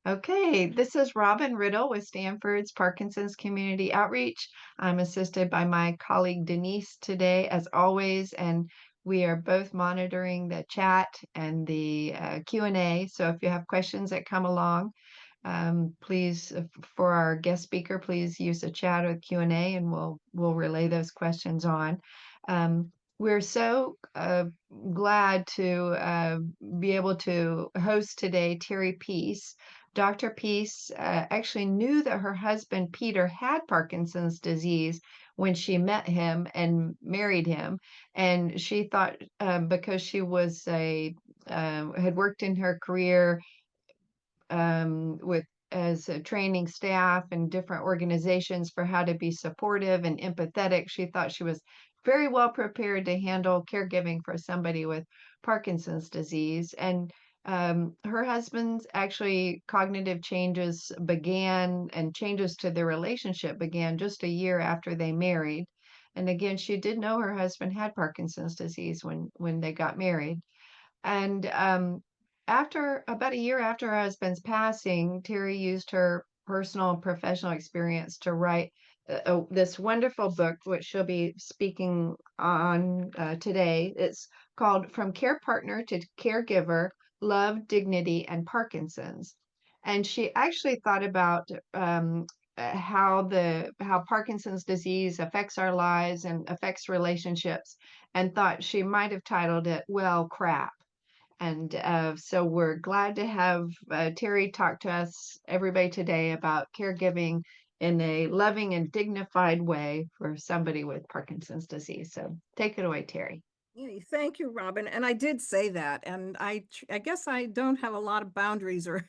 Okay, this is Robin Riddle with Stanford's Parkinson's Community Outreach. I'm assisted by my colleague Denise today, as always, and we are both monitoring the chat and the Q&A. So if you have questions that come along, please, for our guest speaker, please use the chat or Q&A, and we'll relay those questions on. We're so glad to be able to host today Terri Pease. Dr. Pease actually knew that her husband Peter had Parkinson's disease when she met him and married him, and she thought because she was a had worked in her career with as a training staff and different organizations for how to be supportive and empathetic. She thought she was very well prepared to handle caregiving for somebody with Parkinson's disease. And her husband's actually cognitive changes began and changes to their relationship began just a year after they married. And again, she did know her husband had Parkinson's disease when they got married. And after about a year after her husband's passing, Terry used her personal and professional experience to write this wonderful book, which she'll be speaking on today. It's called From Care Partner to Caregiver: Love, Dignity, and Parkinson's. And she actually thought about how Parkinson's disease affects our lives and affects relationships, and thought she might have titled it "Well, Crap." And so we're glad to have Terry talk to us, everybody today, about caregiving in a loving and dignified way for somebody with Parkinson's disease. So take it away, Terry. Yeah, thank you, Robin. And I did say that, and I guess I don't have a lot of boundaries or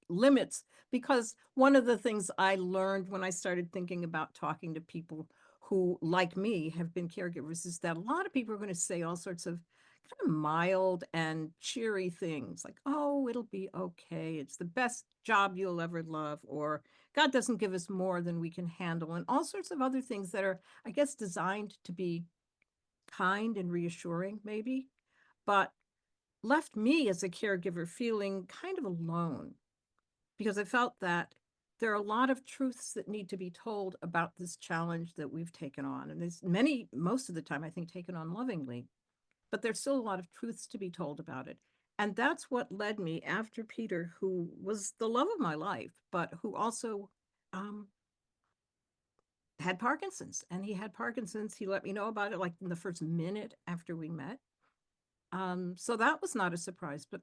limits, because one of the things I learned when I started thinking about talking to people who, like me, have been caregivers is that a lot of people are going to say all sorts of kind of mild and cheery things like, oh, it'll be okay. It's the best job you'll ever love, or God doesn't give us more than we can handle, and all sorts of other things that are, I guess, designed to be kind and reassuring, maybe, but left me as a caregiver feeling kind of alone, because I felt that there are a lot of truths that need to be told about this challenge that we've taken on. And there's many, most of the time, I think, taken on lovingly, but there's still a lot of truths to be told about it. And that's what led me after Peter, who was the love of my life, but who also um, had Parkinson's. And he had Parkinson's. He let me know about it like in the first minute after we met. So that was not a surprise, but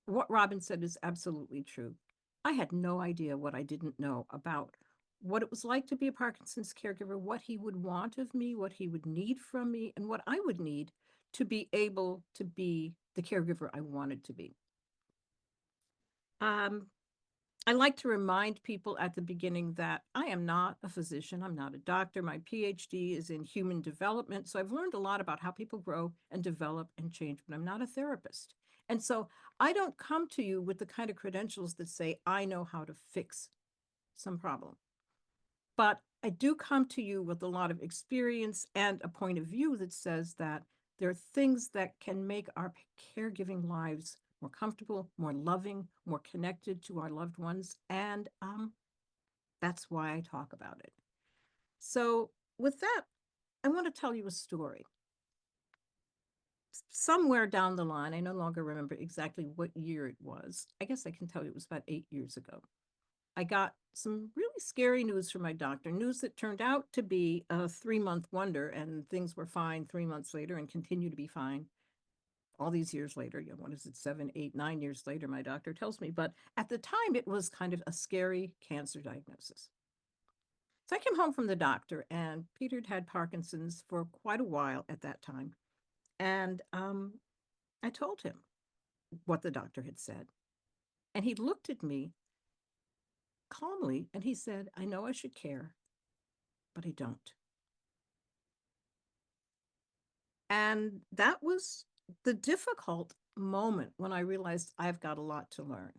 what Robin said is absolutely true. I had no idea what I didn't know about what it was like to be a Parkinson's caregiver, what he would want of me, what he would need from me, and what I would need to be able to be the caregiver I wanted to be. Um, I like to remind people at the beginning that I am not a physician. I'm not a doctor. My PhD is in human development. So I've learned a lot about how people grow and develop and change, but I'm not a therapist. And so I don't come to you with the kind of credentials that say, I know how to fix some problem. But I do come to you with a lot of experience and a point of view that says that there are things that can make our caregiving lives more comfortable, more loving, more connected to our loved ones. And that's why I talk about it. So, with that, I want to tell you a story. Somewhere down the line, I no longer remember exactly what year it was. I guess I can tell you it was about 8 years ago. I got some really scary news from my doctor, news that turned out to be a 3-month wonder, and things were fine 3 months later and continue to be fine all these years later. You know, what is it, 7, 8, 9 years later, my doctor tells me. But at the time, it was kind of a scary cancer diagnosis. So I came home from the doctor, and Peter had had Parkinson's for quite a while at that time. And I told him what the doctor had said. And he looked at me calmly and he said, I know I should care, but I don't. And that was the difficult moment when I realized I've got a lot to learn.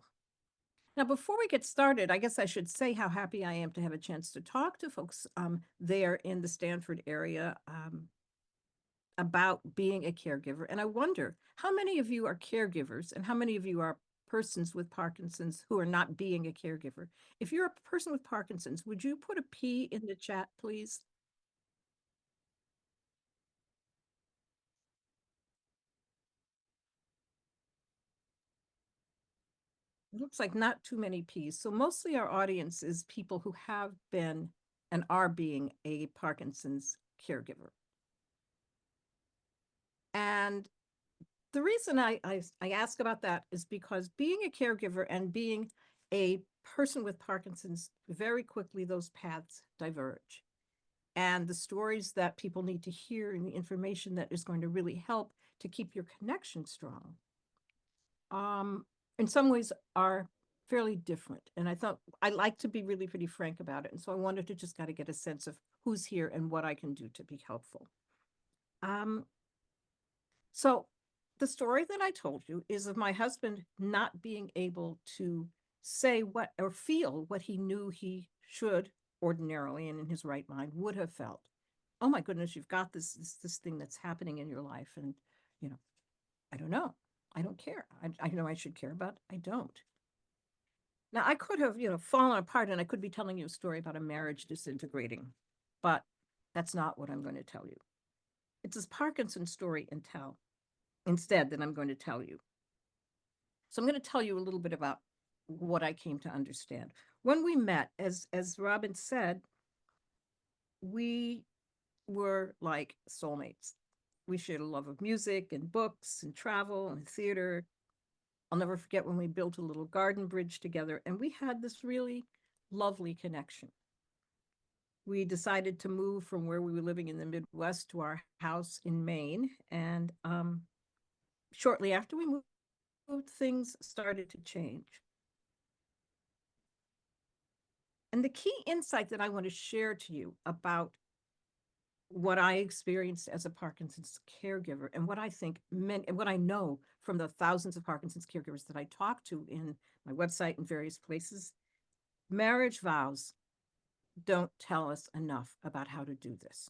Now, before we get started, I guess I should say how happy I am to have a chance to talk to folks there in the Stanford area about being a caregiver. And I wonder how many of you are caregivers and how many of you are persons with Parkinson's who are not being a caregiver. If you're a person with Parkinson's, would you put a P in the chat, please? It looks like not too many P's. So mostly our audience is people who have been and are being a Parkinson's caregiver. And the reason I ask about that is because being a caregiver and being a person with Parkinson's, very quickly those paths diverge. And the stories that people need to hear and the information that is going to really help to keep your connection strong, in some ways are fairly different. And I thought I like to be really pretty frank about it. And so I wanted to just kind of get a sense of who's here and what I can do to be helpful. So the story that I told you is of my husband not being able to say what or feel what he knew he should ordinarily and in his right mind would have felt. Oh my goodness, you've got this thing that's happening in your life, and I don't know. I don't care. I know I should care, but I don't. Now I could have, fallen apart, and I could be telling you a story about a marriage disintegrating, but that's not what I'm going to tell you. It's this Parkinson story instead that I'm going to tell you. So I'm going to tell you a little bit about what I came to understand. When we met, as Robin said, we were like soulmates. We shared a love of music and books and travel and theater. I'll never forget when we built a little garden bridge together, and we had this really lovely connection. We decided to move from where we were living in the Midwest to our house in Maine, and shortly after we moved, things started to change. And the key insight that I want to share to you about what I experienced as a Parkinson's caregiver and what I think meant and what I know from the thousands of Parkinson's caregivers that I talk to in my website and various places, marriage vows don't tell us enough about how to do this.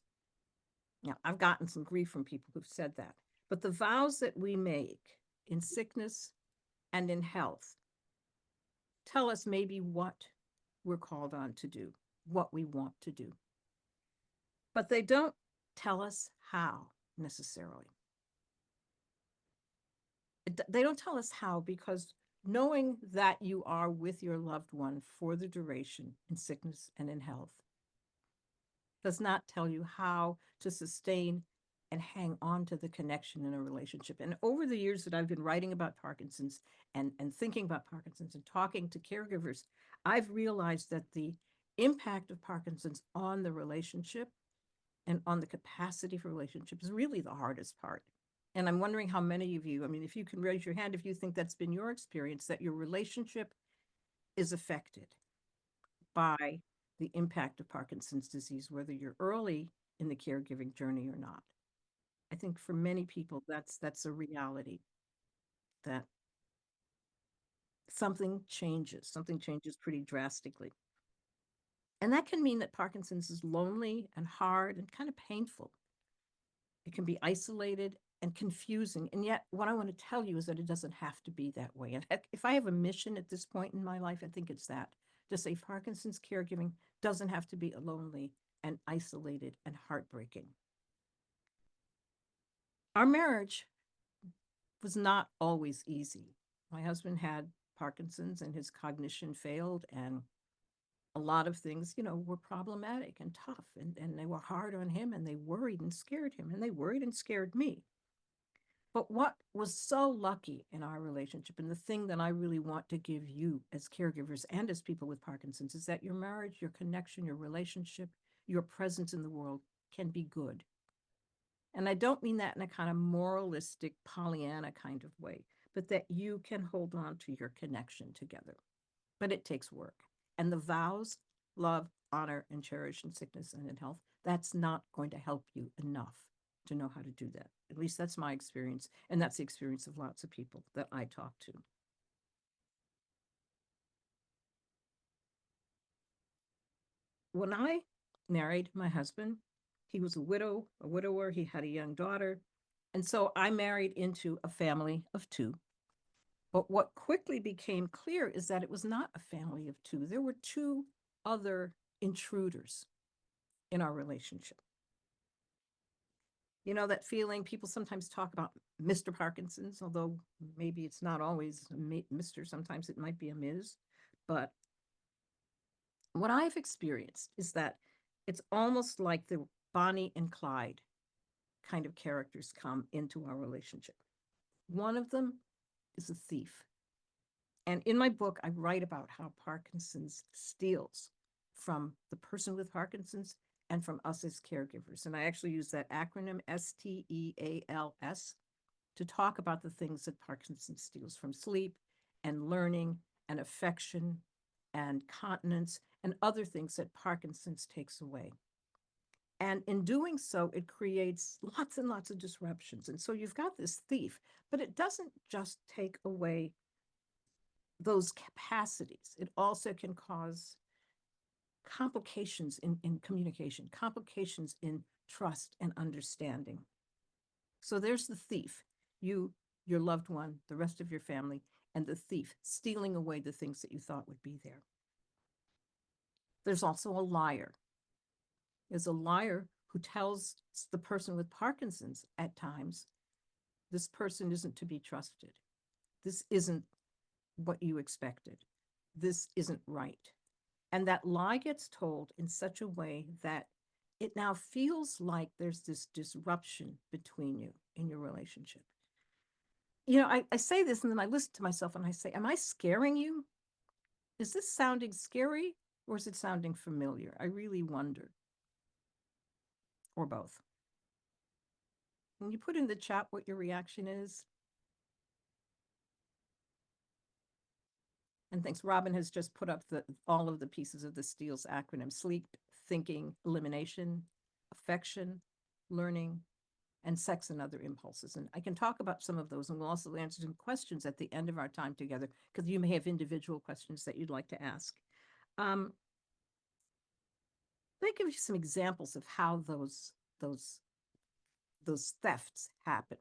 Now, I've gotten some grief from people who've said that, but the vows that we make in sickness and in health tell us maybe what we're called on to do, what we want to do. But they don't tell us how necessarily. They don't tell us how, because knowing that you are with your loved one for the duration in sickness and in health does not tell you how to sustain and hang on to the connection in a relationship. And over the years that I've been writing about Parkinson's and thinking about Parkinson's and talking to caregivers, I've realized that the impact of Parkinson's on the relationship and on the capacity for relationship is really the hardest part. And I'm wondering how many of you, I mean, if you can raise your hand, if you think that's been your experience, that your relationship is affected by the impact of Parkinson's disease, whether you're early in the caregiving journey or not. I think for many people, that's a reality, that something changes pretty drastically. And that can mean that Parkinson's is lonely and hard and kind of painful. It can be isolated and confusing. And yet, what I want to tell you is that it doesn't have to be that way. And if I have a mission at this point in my life, I think it's that, to say Parkinson's caregiving doesn't have to be lonely and isolated and heartbreaking. Our marriage was not always easy. My husband had Parkinson's and his cognition failed, and a lot of things, were problematic and tough, and they were hard on him, and they worried and scared him, and they worried and scared me. But what was so lucky in our relationship, and the thing that I really want to give you as caregivers and as people with Parkinson's, is that your marriage, your connection, your relationship, your presence in the world can be good. And I don't mean that in a kind of moralistic Pollyanna kind of way, but that you can hold on to your connection together. But it takes work. And the vows, love, honor, and cherish in sickness and in health, that's not going to help you enough to know how to do that. At least that's my experience. And that's the experience of lots of people that I talk to. When I married my husband, he was a widower. He had a young daughter. And so I married into a family of two. But what quickly became clear is that it was not a family of two. There were two other intruders in our relationship. You know, that feeling people sometimes talk about Mr. Parkinson's, although maybe it's not always Mr. Sometimes it might be a Ms. But what I've experienced is that it's almost like the Bonnie and Clyde kind of characters come into our relationship. One of them is a thief. And in my book, I write about how Parkinson's steals from the person with Parkinson's and from us as caregivers. And I actually use that acronym STEALS to talk about the things that Parkinson's steals from sleep and learning and affection and continence and other things that Parkinson's takes away. And in doing so, it creates lots and lots of disruptions. And so you've got this thief, but it doesn't just take away those capacities. It also can cause complications in communication, complications in trust and understanding. So there's the thief, you, your loved one, the rest of your family, and the thief stealing away the things that you thought would be there. There's also a liar. There's a liar who tells the person with Parkinson's at times, this person isn't to be trusted. This isn't what you expected. This isn't right. And that lie gets told in such a way that it now feels like there's this disruption between you in your relationship. You know, I say this and then I listen to myself and I say, am I scaring you? Is this sounding scary or is it sounding familiar? I really wonder. Or both. Can you put in the chat what your reaction is? And thanks. Robin has just put up all of the pieces of the STEALS acronym: sleep, thinking, elimination, affection, learning, and sex and other impulses. And I can talk about some of those, and we'll also answer some questions at the end of our time together, because you may have individual questions that you'd like to ask. Let me give you some examples of how those thefts happen.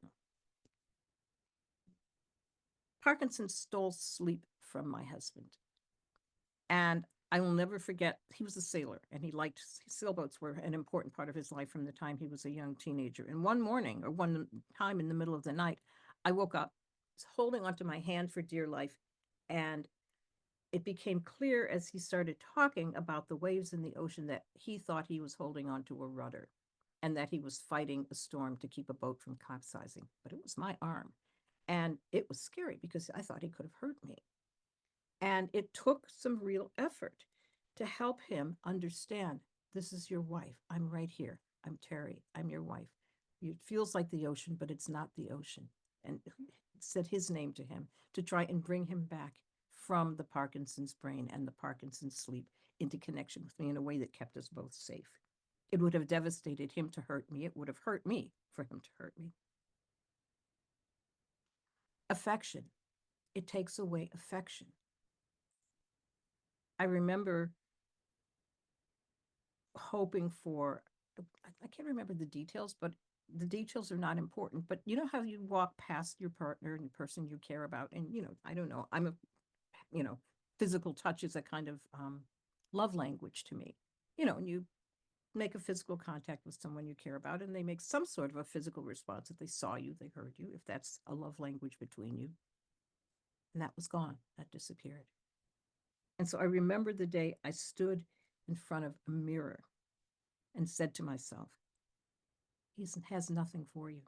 Parkinson stole sleep from my husband. And I will never forget, he was a sailor and he liked sailboats were an important part of his life from the time he was a young teenager. And one morning or one time in the middle of the night, I woke up holding onto my hand for dear life. And it became clear as he started talking about the waves in the ocean that he thought he was holding onto a rudder and that he was fighting a storm to keep a boat from capsizing. But it was my arm. And it was scary because I thought he could have hurt me. And it took some real effort to help him understand, this is your wife. I'm right here. I'm Terri. I'm your wife. It feels like the ocean, but it's not the ocean. And said his name to him to try and bring him back from the Parkinson's brain and the Parkinson's sleep into connection with me in a way that kept us both safe. It would have devastated him to hurt me. It would have hurt me for him to hurt me. Affection. It takes away affection. I remember hoping for, I can't remember the details, but the details are not important. But you know how you walk past your partner and the person you care about, and I don't know, physical touch is a kind of love language to me. And you make a physical contact with someone you care about, and they make some sort of a physical response. If they saw you, they heard you, if that's a love language between you. And that was gone. That disappeared. And so I remember the day I stood in front of a mirror and said to myself, he has nothing for you.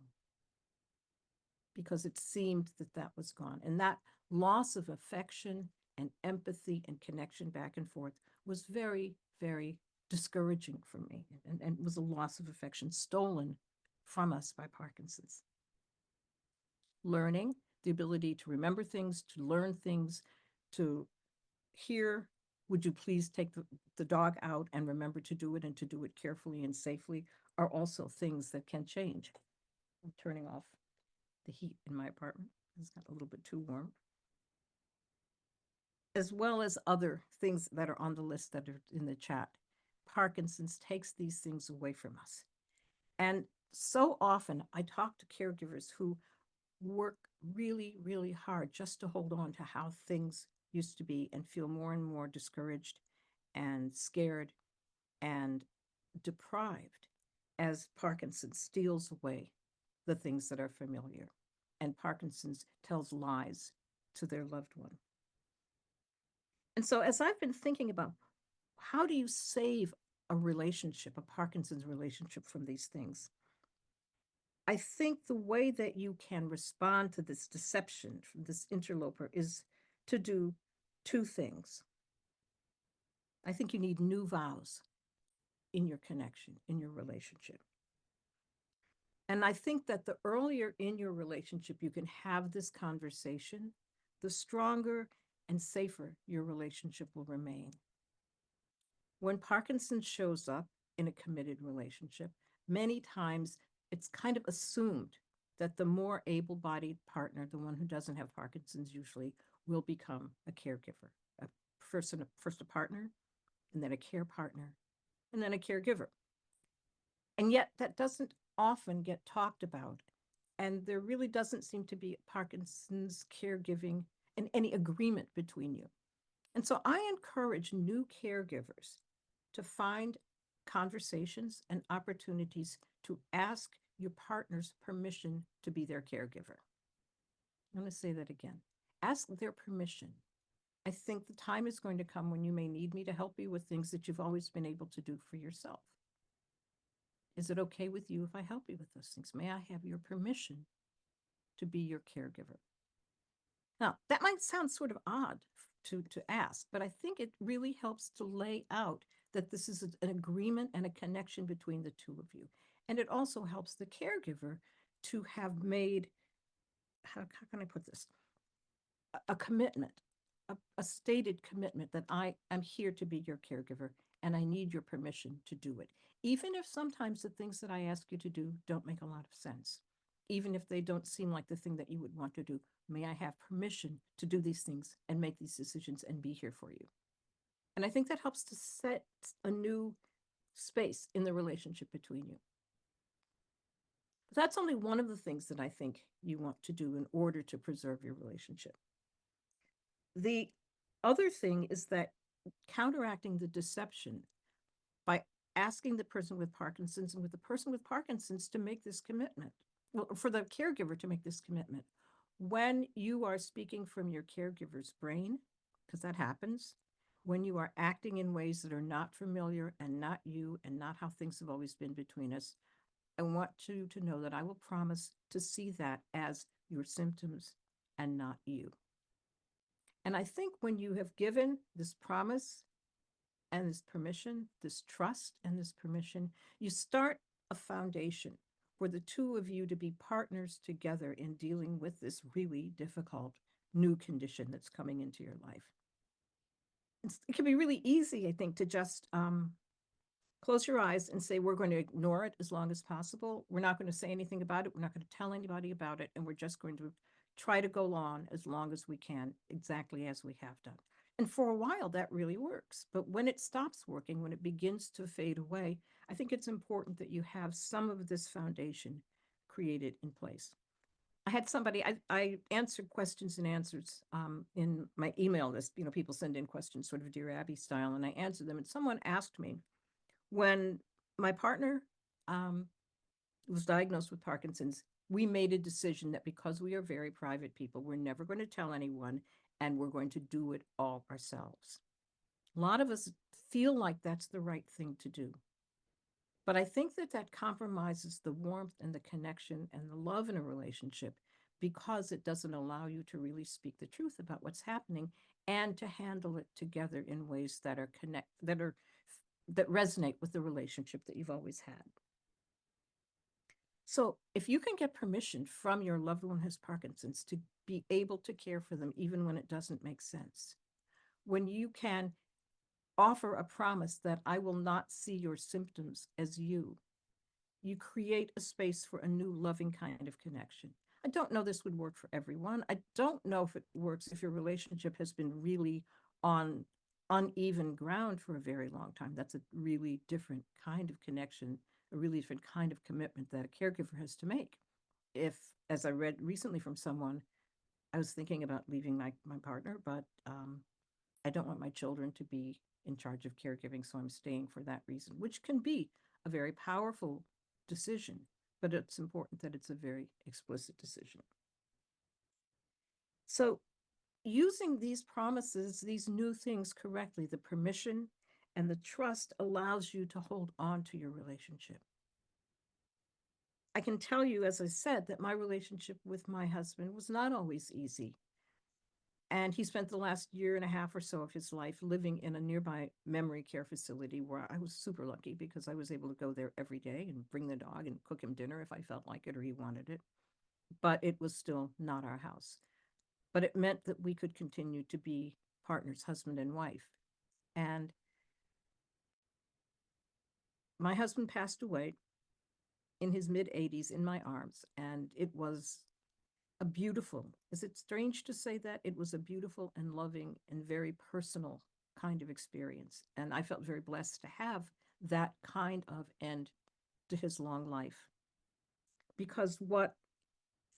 Because it seemed that was gone. And that loss of affection and empathy and connection back and forth was very, very discouraging for me, and was a loss of affection stolen from us by Parkinson's. Learning, the ability to remember things, to learn things, to hear, would you please take the dog out and remember to do it and to do it carefully and safely, are also things that can change. I'm turning off the heat in my apartment. It's got a little bit too warm. As well as other things that are on the list that are in the chat. Parkinson's takes these things away from us. And so often I talk to caregivers who work really, really hard just to hold on to how things used to be and feel more and more discouraged and scared and deprived as Parkinson steals away the things that are familiar and Parkinson's tells lies to their loved one. And so, as I've been thinking about how do you save a relationship, a Parkinson's relationship from these things, I think the way that you can respond to this deception from this interloper is to do two things. I think you need new vows in your connection, in your relationship. And I think that the earlier in your relationship you can have this conversation, the stronger and safer your relationship will remain. When Parkinson shows up in a committed relationship, many times it's kind of assumed that the more able-bodied partner, the one who doesn't have Parkinson's usually, will become a caregiver, first a partner, and then a care partner, and then a caregiver. And yet that doesn't often get talked about. And there really doesn't seem to be Parkinson's caregiving and any agreement between you. And so I encourage new caregivers to find conversations and opportunities to ask your partner's permission to be their caregiver. I'm going to say that again. Ask their permission. I think the time is going to come when you may need me to help you with things that you've always been able to do for yourself. Is it okay with you if I help you with those things? May I have your permission to be your caregiver? Now, that might sound sort of odd to ask, but I think it really helps to lay out that this is an agreement and a connection between the two of you. And it also helps the caregiver to have made, how can I put this? A commitment, a stated commitment that I am here to be your caregiver and I need your permission to do it. Even if sometimes the things that I ask you to do don't make a lot of sense, even if they don't seem like the thing that you would want to do, may I have permission to do these things and make these decisions and be here for you? And I think that helps to set a new space in the relationship between you. But that's only one of the things that I think you want to do in order to preserve your relationship. The other thing is that counteracting the deception by asking the person with Parkinson's and with the person with Parkinson's to make this commitment, well, for the caregiver to make this commitment. When you are speaking from your caregiver's brain, because that happens, when you are acting in ways that are not familiar and not you and not how things have always been between us, I want you to know that I will promise to see that as your symptoms and not you. And I think when you have given this promise and this permission, this trust and this permission, you start a foundation for the two of you to be partners together in dealing with this really difficult new condition that's coming into your life. It can be really easy, I think, to just close your eyes and say, we're going to ignore it as long as possible. We're not going to say anything about it. We're not going to tell anybody about it. And we're just going to try to go on as long as we can, exactly as we have done. And for a while, that really works. But when it stops working, when it begins to fade away, I think it's important that you have some of this foundation created in place. I had somebody, I answered questions and answers in my email list. You know, people send in questions sort of Dear Abby style, and I answered them. And someone asked me, when my partner was diagnosed with Parkinson's, we made a decision that because we are very private people, we're never going to tell anyone and we're going to do it all ourselves. A lot of us feel like that's the right thing to do. But I think that that compromises the warmth and the connection and the love in a relationship because it doesn't allow you to really speak the truth about what's happening and to handle it together in ways that are that resonate with the relationship that you've always had. So if you can get permission from your loved one who has Parkinson's to be able to care for them, even when it doesn't make sense, when you can offer a promise that I will not see your symptoms as you, you create a space for a new loving kind of connection. I don't know this would work for everyone. I don't know if it works if your relationship has been really on uneven ground for a very long time. That's a really different kind of connection, a really different kind of commitment that a caregiver has to make. if, as I read recently from someone, I was thinking about leaving my partner, but I don't want my children to be in charge of caregiving, so I'm staying for that reason, which can be a very powerful decision, but it's important that it's a very explicit decision. So using these promises, these new things correctly, the permission and the trust allows you to hold on to your relationship. I can tell you, as I said, that my relationship with my husband was not always easy. And he spent the last year and a half or so of his life living in a nearby memory care facility where I was super lucky because I was able to go there every day and bring the dog and cook him dinner if I felt like it or he wanted it. But it was still not our house. But it meant that we could continue to be partners, husband and wife. And my husband passed away in his mid-80s in my arms, and it was a beautiful, is it strange to say that? It was a beautiful and loving and very personal kind of experience. And I felt very blessed to have that kind of end to his long life. Because what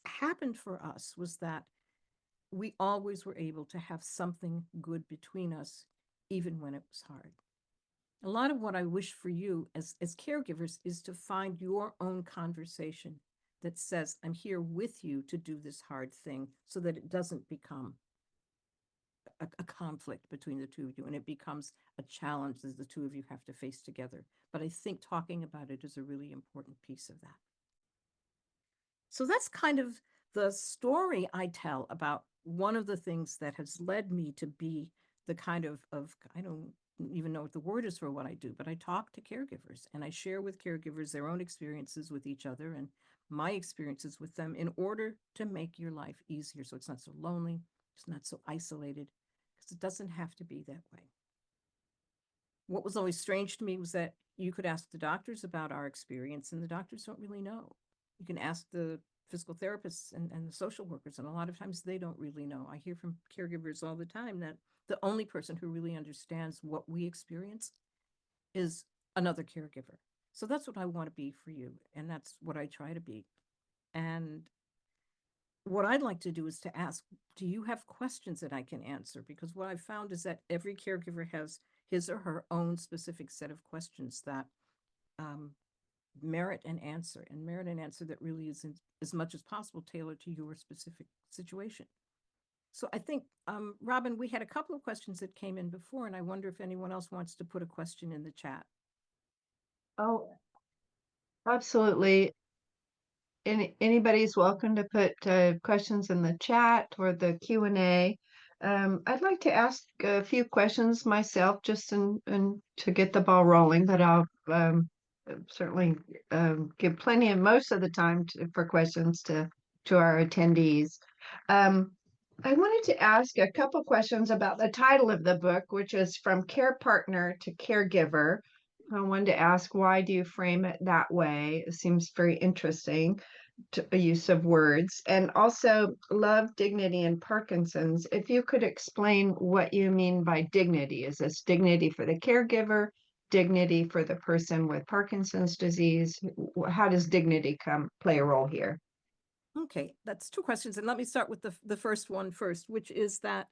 happened for us was that we always were able to have something good between us, even when it was hard. A lot of what I wish for you as caregivers is to find your own conversation that says, I'm here with you to do this hard thing so that it doesn't become a conflict between the two of you and it becomes a challenge that the two of you have to face together. But I think talking about it is a really important piece of that. So that's kind of the story I tell about one of the things that has led me to be the kind of I don't even know what the word is for what I do, but I talk to caregivers and I share with caregivers their own experiences with each other and my experiences with them in order to make your life easier so it's not so lonely, it's not so isolated, because it doesn't have to be that way. What was always strange to me was that you could ask the doctors about our experience and the doctors don't really know. You can ask the physical therapists and the social workers, and a lot of times they don't really know. I hear from caregivers all the time that the only person who really understands what we experience is another caregiver. So that's what I want to be for you, and that's what I try to be. And what I'd like to do is to ask, do you have questions that I can answer? Because what I've found is that every caregiver has his or her own specific set of questions that merit an answer that really is as much as possible tailored to your specific situation. So I think, Robin, we had a couple of questions that came in before, and I wonder if anyone else wants to put a question in the chat. Oh, absolutely. Anybody's welcome to put questions in the chat or the Q&A. I'd like to ask a few questions myself just in to get the ball rolling, but I'll certainly give plenty of most of the time for questions to our attendees. I wanted to ask a couple questions about the title of the book, which is From Care Partner to Caregiver. I wanted to ask, why do you frame it that way? It seems very interesting use of words. And also love, dignity, and Parkinson's. If you could explain what you mean by dignity. Is this dignity for the caregiver, dignity for the person with Parkinson's disease? How does dignity play a role here? Okay, that's two questions. And let me start with the first one first, which is that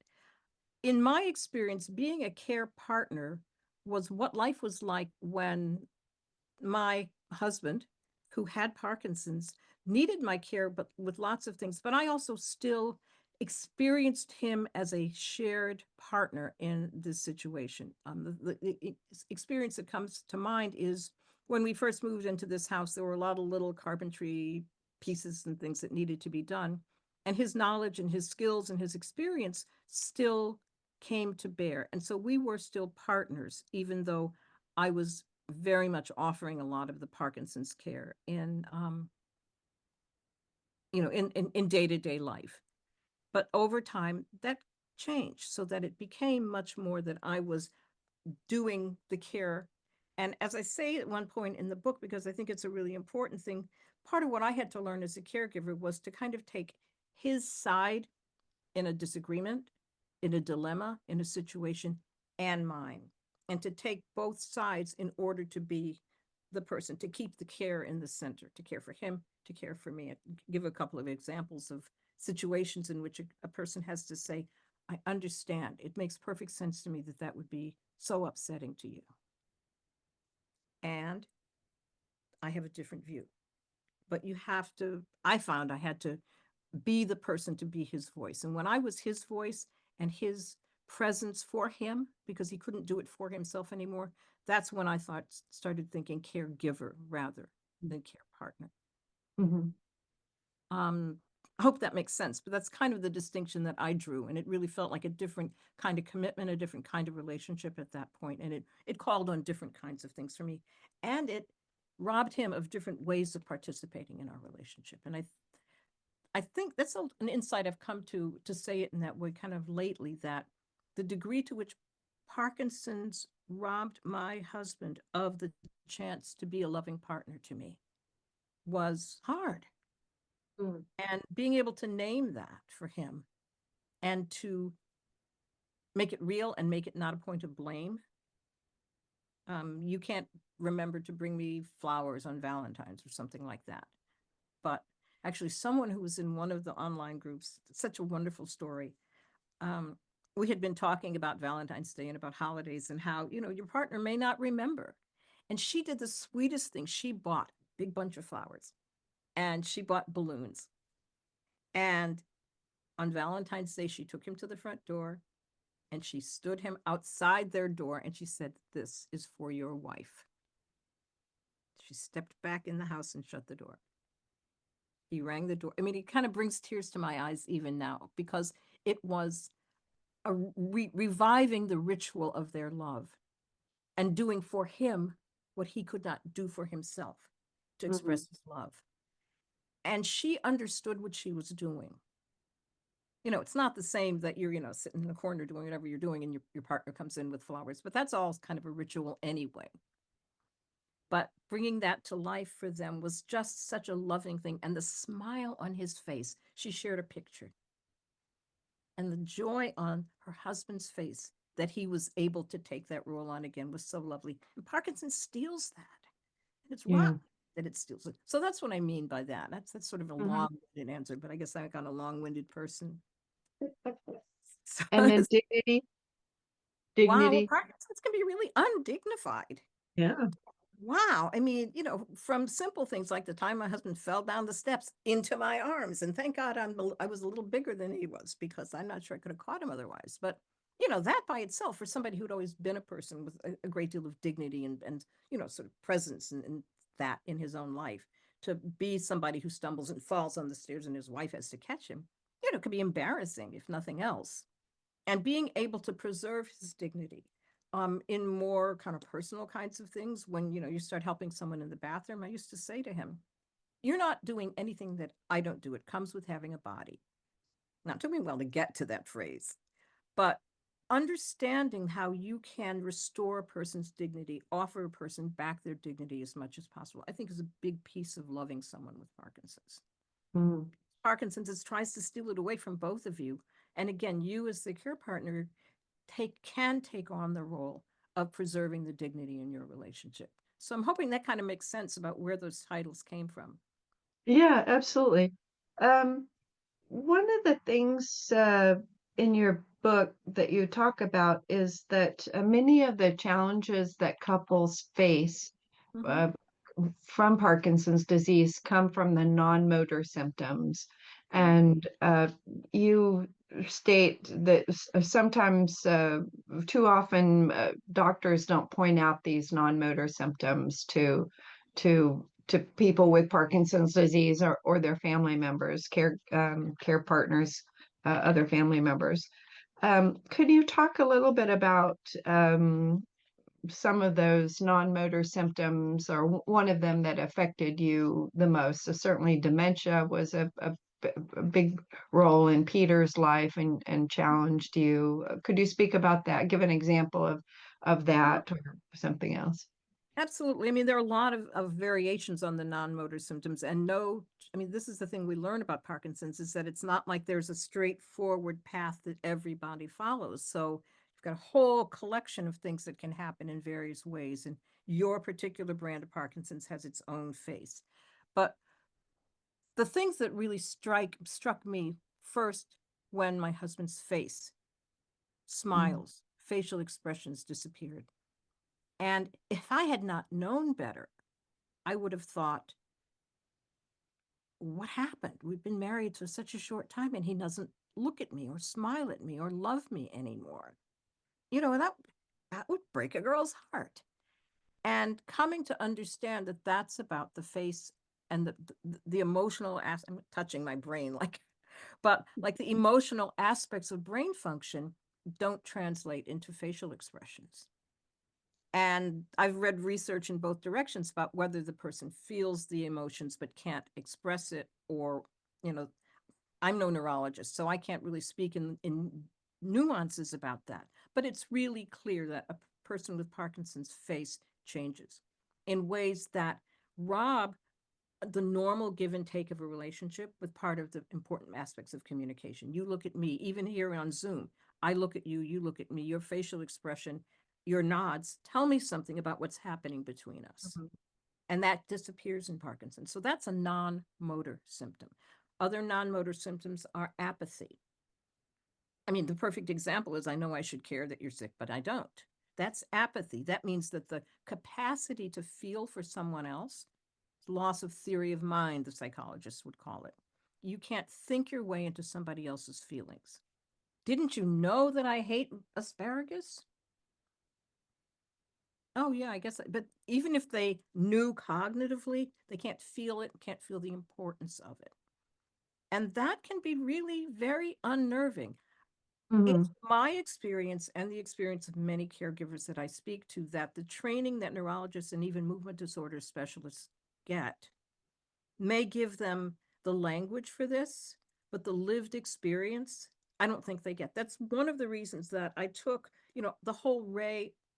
in my experience, being a care partner was what life was like when my husband, who had Parkinson's, needed my care, but with lots of things. But I also still experienced him as a shared partner in this situation. The experience that comes to mind is when we first moved into this house, there were a lot of little carpentry pieces and things that needed to be done. And his knowledge and his skills and his experience still came to bear. And so we were still partners, even though I was very much offering a lot of the Parkinson's care in day-to-day life. But over time, that changed so that it became much more that I was doing the care. And as I say at one point in the book, because I think it's a really important thing, part of what I had to learn as a caregiver was to kind of take his side in a disagreement, in a dilemma, in a situation, and mine, and to take both sides in order to be the person, to keep the care in the center, to care for him, to care for me. I give a couple of examples of situations in which a person has to say, I understand. It makes perfect sense to me that that would be so upsetting to you. And I have a different view. But you have to, I found I had to be the person to be his voice. And when I was his voice and his presence for him, because he couldn't do it for himself anymore, that's when I started thinking caregiver rather than care partner. Mm-hmm. I hope that makes sense, but that's kind of the distinction that I drew. And it really felt like a different kind of commitment, a different kind of relationship at that point. And it called on different kinds of things for me. And it robbed him of different ways of participating in our relationship. And I think that's an insight I've come to say it in that way kind of lately, that the degree to which Parkinson's robbed my husband of the chance to be a loving partner to me was hard. Mm. And being able to name that for him and to make it real and make it not a point of blame. You can't remember to bring me flowers on Valentine's or something like that. But actually, someone who was in one of the online groups, such a wonderful story. We had been talking about Valentine's Day and about holidays and how, your partner may not remember. And she did the sweetest thing. She bought a big bunch of flowers and she bought balloons. And on Valentine's Day, she took him to the front door and she stood him outside their door and she said, "This is for your wife." She stepped back in the house and shut the door. He rang the door. I mean, it kind of brings tears to my eyes even now, because it was a reviving the ritual of their love and doing for him what he could not do for himself, to express his love. And she understood what she was doing. It's not the same that you're, sitting in the corner doing whatever you're doing and your partner comes in with flowers, but that's all kind of a ritual anyway. But bringing that to life for them was just such a loving thing. And the smile on his face, she shared a picture. And the joy on her husband's face that he was able to take that role on again was so lovely. And Parkinson steals that. And it's wrong that it steals it. So that's what I mean by that. That's sort of a long-winded answer, but I guess I'm kind of a long-winded person. So And then dignity. wow, Dignity. Parkinson's can be really undignified. Yeah. Wow. I mean, from simple things like the time my husband fell down the steps into my arms. And thank God I was a little bigger than he was, because I'm not sure I could have caught him otherwise. But, that by itself, for somebody who'd always been a person with a great deal of dignity and sort of presence and that in his own life, to be somebody who stumbles and falls on the stairs and his wife has to catch him, could be embarrassing, if nothing else. And being able to preserve his dignity in more kind of personal kinds of things, when you start helping someone in the bathroom, I used to say to him, "You're not doing anything that I don't do. It comes with having a body." Now, it took me a while to get to that phrase, but understanding how you can restore a person's dignity, offer a person back their dignity as much as possible, I think is a big piece of loving someone with Parkinson's. Parkinson's tries to steal it away from both of you. And again, you as the care partner can take on the role of preserving the dignity in your relationship. So I'm hoping that kind of makes sense about where those titles came from. Yeah, absolutely. One of the things in your book that you talk about is that many of the challenges that couples face uh, from Parkinson's disease come from the non-motor symptoms. And you state that sometimes, too often, doctors don't point out these non-motor symptoms to people with Parkinson's disease or their family members, care partners, other family members. Could you talk a little bit about some of those non-motor symptoms, or one of them that affected you the most? So certainly dementia was a big role in Peter's life and challenged you. Could you speak about that? Give an example of that or something else. Absolutely. I mean, there are a lot of variations on the non-motor symptoms, and this is the thing we learn about Parkinson's, is that it's not like there's a straightforward path that everybody follows. So got a whole collection of things that can happen in various ways. And your particular brand of Parkinson's has its own face. But the things that really struck me first, when my husband's face, smiles, facial expressions disappeared. And if I had not known better, I would have thought, what happened? We've been married for such a short time and he doesn't look at me or smile at me or love me anymore. That would break a girl's heart. And coming to understand that that's about the face and the emotional I'm touching my brain but like the emotional aspects of brain function don't translate into facial expressions. And I've read research in both directions about whether the person feels the emotions but can't express it, or, I'm no neurologist, so I can't really speak in nuances about that. But it's really clear that a person with Parkinson's face changes in ways that rob the normal give and take of a relationship with part of the important aspects of communication. You look at me, even here on Zoom, I look at you, you look at me, your facial expression, your nods tell me something about what's happening between us. Mhm. And that disappears in Parkinson's. So that's a non-motor symptom. Other non-motor symptoms are apathy. I mean, the perfect example is, I know I should care that you're sick, but I don't. That's apathy. That means that the capacity to feel for someone else, loss of theory of mind, the psychologists would call it. You can't think your way into somebody else's feelings. Didn't you know that I hate asparagus? Oh, yeah, I guess. But even if they knew cognitively, they can't feel it, can't feel the importance of it. And that can be really very unnerving. It's Mhm. my experience and the experience of many caregivers that I speak to, that the training that neurologists and even movement disorder specialists get may give them the language for this, but the lived experience, I don't think they get. That's one of the reasons that I took, the whole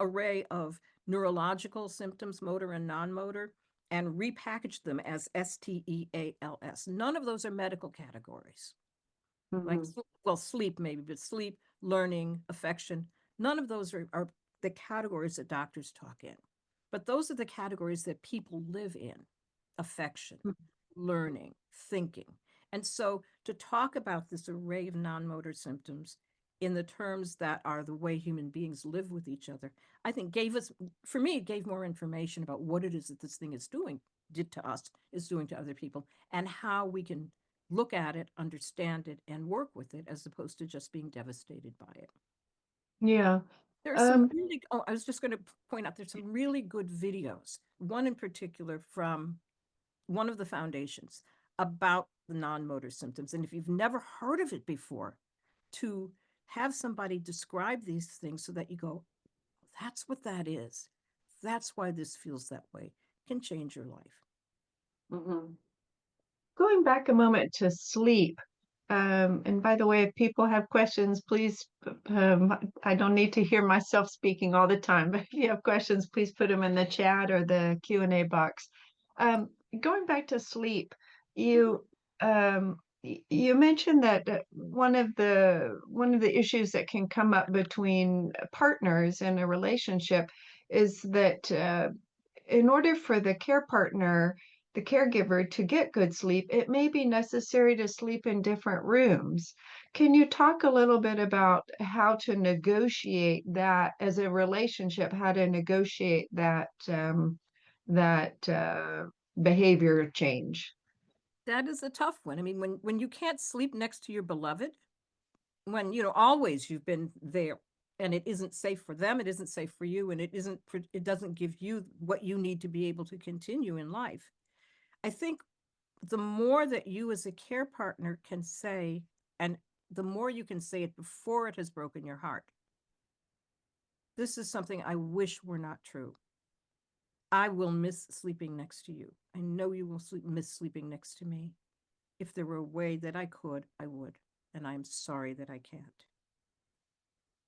array of neurological symptoms, motor and non-motor, and repackaged them as STEALS. None of those are medical categories. Like, Mhm. well, sleep maybe, but sleep, learning, affection, none of those are the categories that doctors talk in. But those are the categories that people live in: affection, learning, thinking. And so to talk about this array of non-motor symptoms in the terms that are the way human beings live with each other, I think for me, it gave more information about what it is that this thing did to us, is doing to other people, and how we can look at it, understand it, and work with it, as opposed to just being devastated by it. Yeah. There are some Um, really, I was just going to point out, there's some really good videos, one in particular from one of the foundations about the non-motor symptoms. And if you've never heard of it before, to have somebody describe these things so that you go, that's what that is. That's why this feels that way, can change your life. mhm. Going back a moment to sleep. And by the way, if people have questions, please, I don't need to hear myself speaking all the time, but if you have questions, please put them in the chat or the Q&A box. Um, Going back to sleep, you you mentioned that one of the issues that can come up between partners in a relationship is that in order for the care partner, the caregiver, to get good sleep, it may be necessary to sleep in different rooms. Can you talk a little bit about how to negotiate that as a relationship, how to negotiate that behavior change? That is a tough one. I mean, when you can't sleep next to your beloved, when, always you've been there, and it isn't safe for them, it isn't safe for you, and it doesn't give you what you need to be able to continue in life. I think the more that you as a care partner can say, and the more you can say it before it has broken your heart, this is something I wish were not true. I will miss sleeping next to you. I know you will miss sleeping next to me. If there were a way that I could, I would. And I'm sorry that I can't.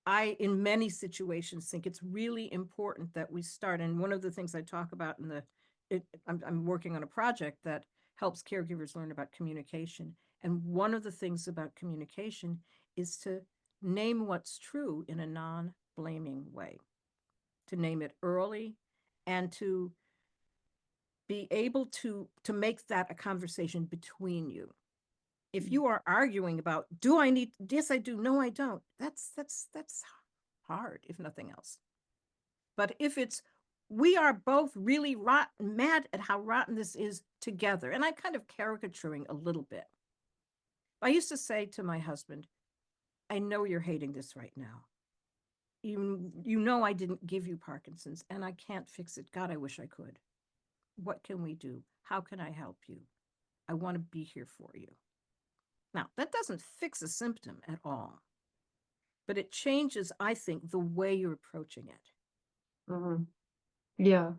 I, in many situations, think it's really important that we start. And one of the things I talk about I'm working on a project that helps caregivers learn about communication. And one of the things about communication is to name what's true in a non blaming way, to name it early and to be able to make that a conversation between you. If you are arguing about, do I need, yes, I do, no, I don't, that's hard, if nothing else. But if it's, we are both really rotten, mad at how rotten this is together, and I'm kind of caricaturing a little bit. I used to say to my husband, I know you're hating this right now. You know I didn't give you Parkinson's and I can't fix it. God, I wish I could. What can we do? How can I help you? I want to be here for you. Now, that doesn't fix a symptom at all, but it changes, I think, the way you're approaching it. Mm-hmm. Yeah.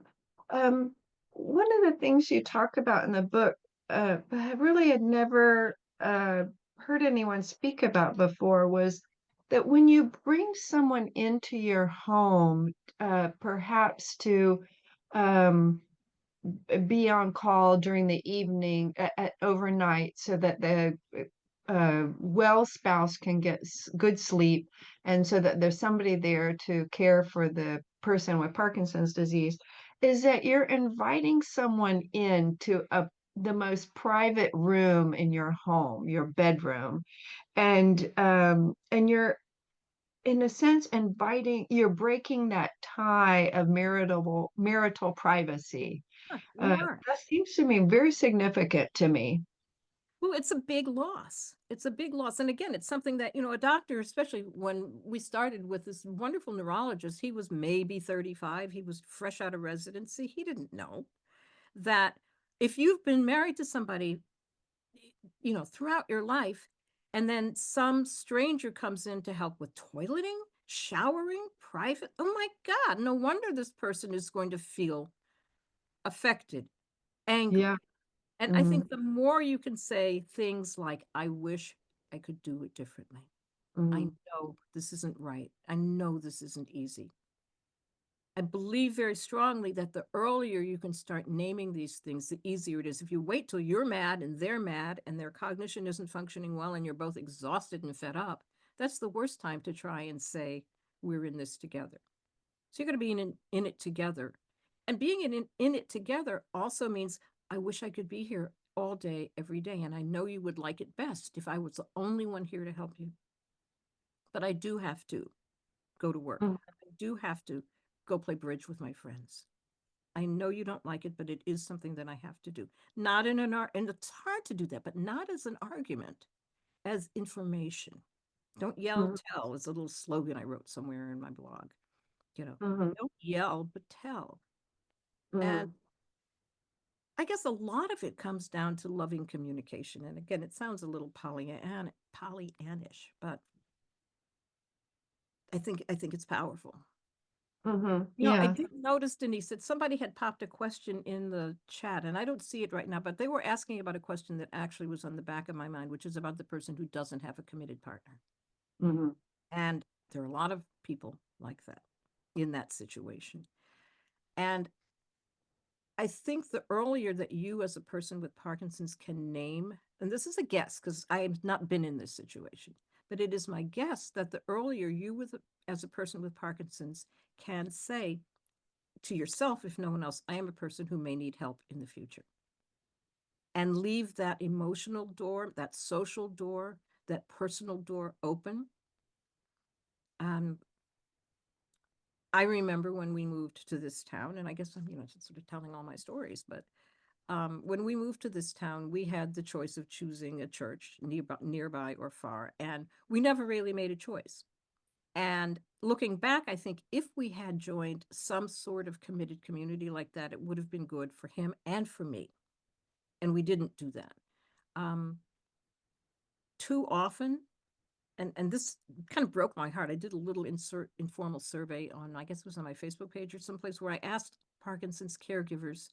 Um, One of the things you talk about in the book, but I really had never heard anyone speak about before, was that when you bring someone into your home, perhaps to um, be on call during the evening at overnight so that the well spouse can get good sleep and so that there's somebody there to care for the person with Parkinson's disease, is that you're inviting someone into the most private room in your home, your bedroom, and you're in a sense inviting, you're breaking that tie of marital privacy. Huh, you are. That seems to me very significant to me. Well, it's a big loss. It's a big loss. And again, it's something that, a doctor, especially when we started with this wonderful neurologist, he was maybe 35. He was fresh out of residency. He didn't know that if you've been married to somebody, throughout your life, and then some stranger comes in to help with toileting, showering, private, oh my God, no wonder this person is going to feel affected, angry. Yeah. And I Mhm, think the more you can say things like, I wish I could do it differently. I mhm, know this isn't right. I know this isn't easy. I believe very strongly that the earlier you can start naming these things, the easier it is. If you wait till you're mad and their cognition isn't functioning well and you're both exhausted and fed up, that's the worst time to try and say, we're in this together. So you're going to be in it together. And being in it together also means I wish I could be here all day, every day. And I know you would like it best if I was the only one here to help you. But I do have to go to work. mhm, I do have to go play bridge with my friends. I know you don't like it, but it is something that I have to do. Not in an art, and it's hard to do that, but not as an argument, as information. Don't yell, mhm, tell is a little slogan I wrote somewhere in my blog. mhm, Don't yell, but tell. And mhm, I guess a lot of it comes down to loving communication. And again, it sounds a little Pollyannish, but I think it's powerful. mhm. I Yeah. did notice, Denise, that somebody had popped a question in the chat, and I don't see it right now, but they were asking about a question that actually was on the back of my mind, which is about the person who doesn't have a committed partner. Mhm, And there are a lot of people like that in that situation. And I think the earlier that you, as a person with Parkinson's, can name, and this is a guess because I have not been in this situation, but it is my guess that the earlier you, as a person with Parkinson's, can say to yourself, if no one else, I am a person who may need help in the future, and leave that emotional door, that social door, that personal door open. Um, I remember when we moved to this town, and I guess I'm, sort of telling all my stories, but when we moved to this town, we had the choice of choosing a church nearby or far, and we never really made a choice. And looking back, I think if we had joined some sort of committed community like that, it would have been good for him and for me. And we didn't do that. Um, Too often, and this kind of broke my heart. I did a little informal survey on, I guess it was on my Facebook page or someplace, where I asked Parkinson's caregivers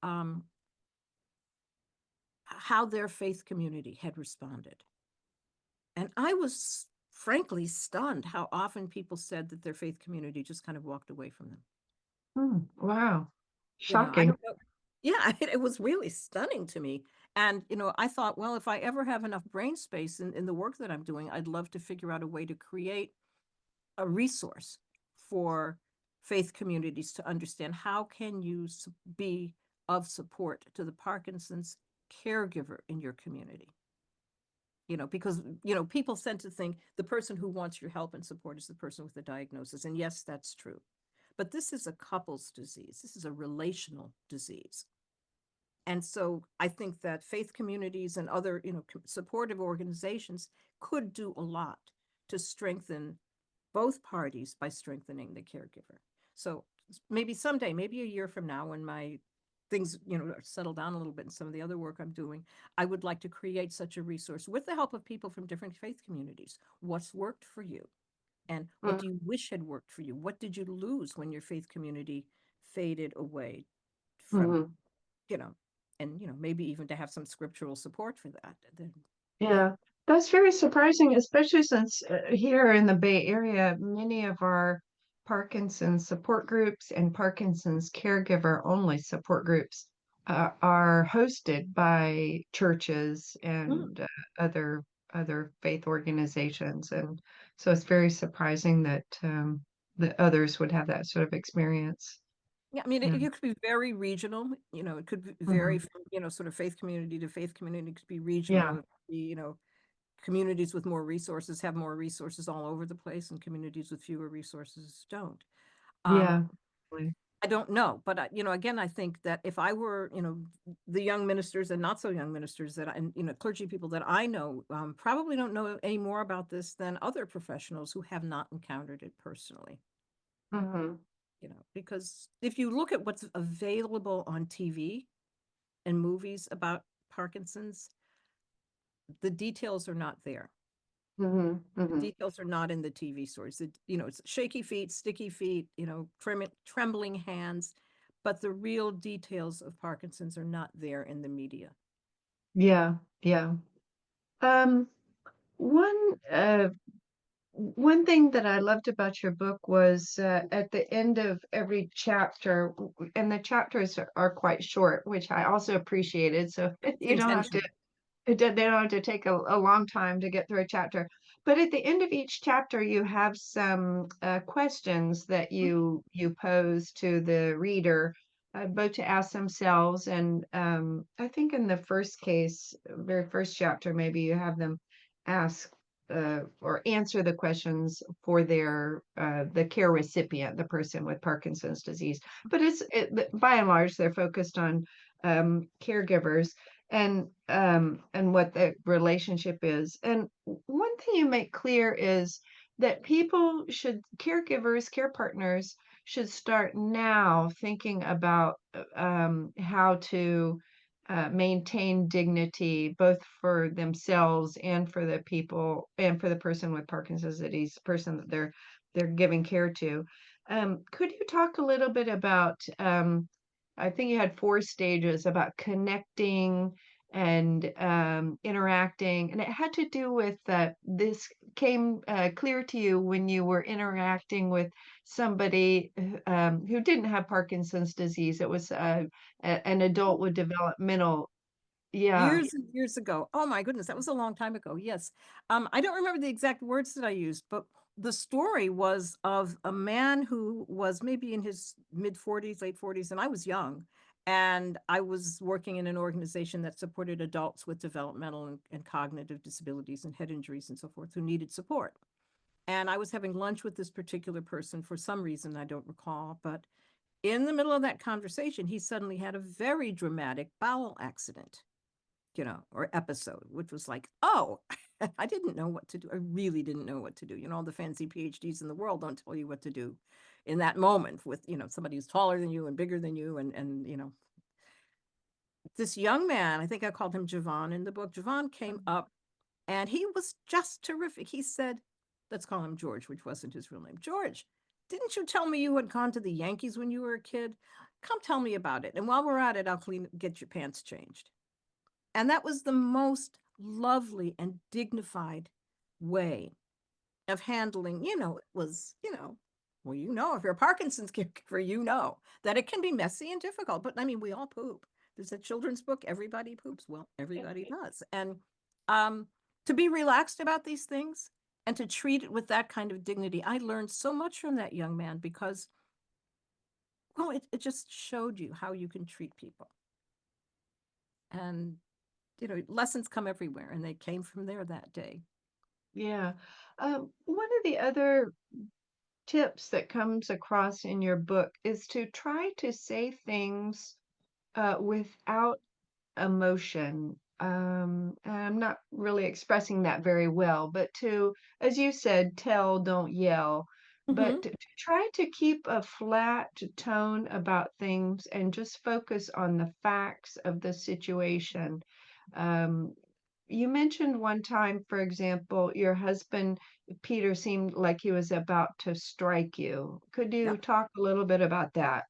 um, how their faith community had responded. And I was frankly stunned how often people said that their faith community just kind of walked away from them. wow. I Shocking. don't know. Yeah, it was really stunning to me. And, I thought, well, if I ever have enough brain space in the work that I'm doing, I'd love to figure out a way to create a resource for faith communities to understand how can you be of support to the Parkinson's caregiver in your community. Because, people tend to think the person who wants your help and support is the person with the diagnosis. And yes, that's true. But this is a couples disease. This is a relational disease. And so I think that faith communities and other, supportive organizations could do a lot to strengthen both parties by strengthening the caregiver. So maybe someday, maybe a year from now, when my things, settle down a little bit in some of the other work I'm doing, I would like to create such a resource with the help of people from different faith communities. What's worked for you? And what do you wish had worked for you? What did you lose when your faith community faded away from, and, maybe even to have some scriptural support for that. Yeah, that's very surprising, especially since here in the Bay Area, many of our Parkinson's support groups and Parkinson's caregiver only support groups are hosted by churches and other faith organizations, and so it's very surprising that that others would have that sort of experience. Yeah, I mean, Yeah. it could be very regional, it could vary Mhm. from, sort of faith community to faith community. It could be Yeah. regional, it could be, communities with more resources have more resources all over the place, and communities with fewer resources don't. Um, Yeah. Really. I don't know, but again, I think that if I were, the young ministers and not so young ministers and, clergy people that I know, probably don't know any more about this than other professionals who have not encountered it personally. Mhm. Because if you look at what's available on TV and movies about Parkinson's, the details are not there. Mhm. The Mhm. details are not in the TV stories. It's shaky feet, sticky feet, trembling hands, but the real details of Parkinson's are not there in the media. Yeah. Yeah. Um, one one thing that I loved about your book was at the end of every chapter, and the chapters are quite short, which I also appreciated. So It's you don't have to intentional. they don't have to take a long time to get through a chapter. But at the end of each chapter, you have some questions that you pose to the reader, both to ask themselves and I think in the first case, very first chapter, maybe you have them ask or answer the questions for the care recipient, the person with Parkinson's disease. But by and large, they're focused on caregivers and what the relationship is. And one thing you make clear is that caregivers, care partners should start now thinking about how to maintain dignity both for themselves and for the people and for the person with Parkinson's disease, person that they're giving care to. Could you talk a little bit about I think you had 4 stages about connecting and interacting, and it had to do with this came clear to you when you were interacting with somebody who didn't have Parkinson's disease. It was an adult with developmental. Yeah. Years and years ago. Oh my goodness, that was a long time ago. Yes. I don't remember the exact words that I used, but the story was of a man who was maybe in his mid 40s, late 40s, and I was young. And I was working in an organization that supported adults with developmental and cognitive disabilities and head injuries and so forth who needed support. And I was having lunch with this particular person for some reason I don't recall, but in the middle of that conversation, he suddenly had a very dramatic bowel accident, or episode, which was like, oh, I didn't know what to do. I really didn't know what to do. All the fancy PhDs in the world don't tell you what to do in that moment with, somebody who's taller than you and bigger than you. And this young man, I think I called him Javon in the book. Javon came up and he was just terrific. He said, let's call him George, which wasn't his real name. George, didn't you tell me you had gone to the Yankees when you were a kid? Come tell me about it. And while we're at it, I'll get your pants changed. And that was the most lovely and dignified way of handling, it was, well, if you're a Parkinson's caregiver, that it can be messy and difficult. But I mean, we all poop. There's a children's book, Everybody Poops. Well, everybody does. And to be relaxed about these things and to treat it with that kind of dignity. I learned so much from that young man because, well, it just showed you how you can treat people. And, lessons come everywhere, and they came from there that day. Yeah. One of the other tips that comes across in your book is to try to say things without emotion. And I'm not really expressing that very well, but to, as you said, tell, don't yell, but Hmm. to try to keep a flat tone about things and just focus on the facts of the situation. Um, you mentioned one time, for example, your husband, Peter, seemed like he was about to strike you. Could Yeah. you talk a little bit about that?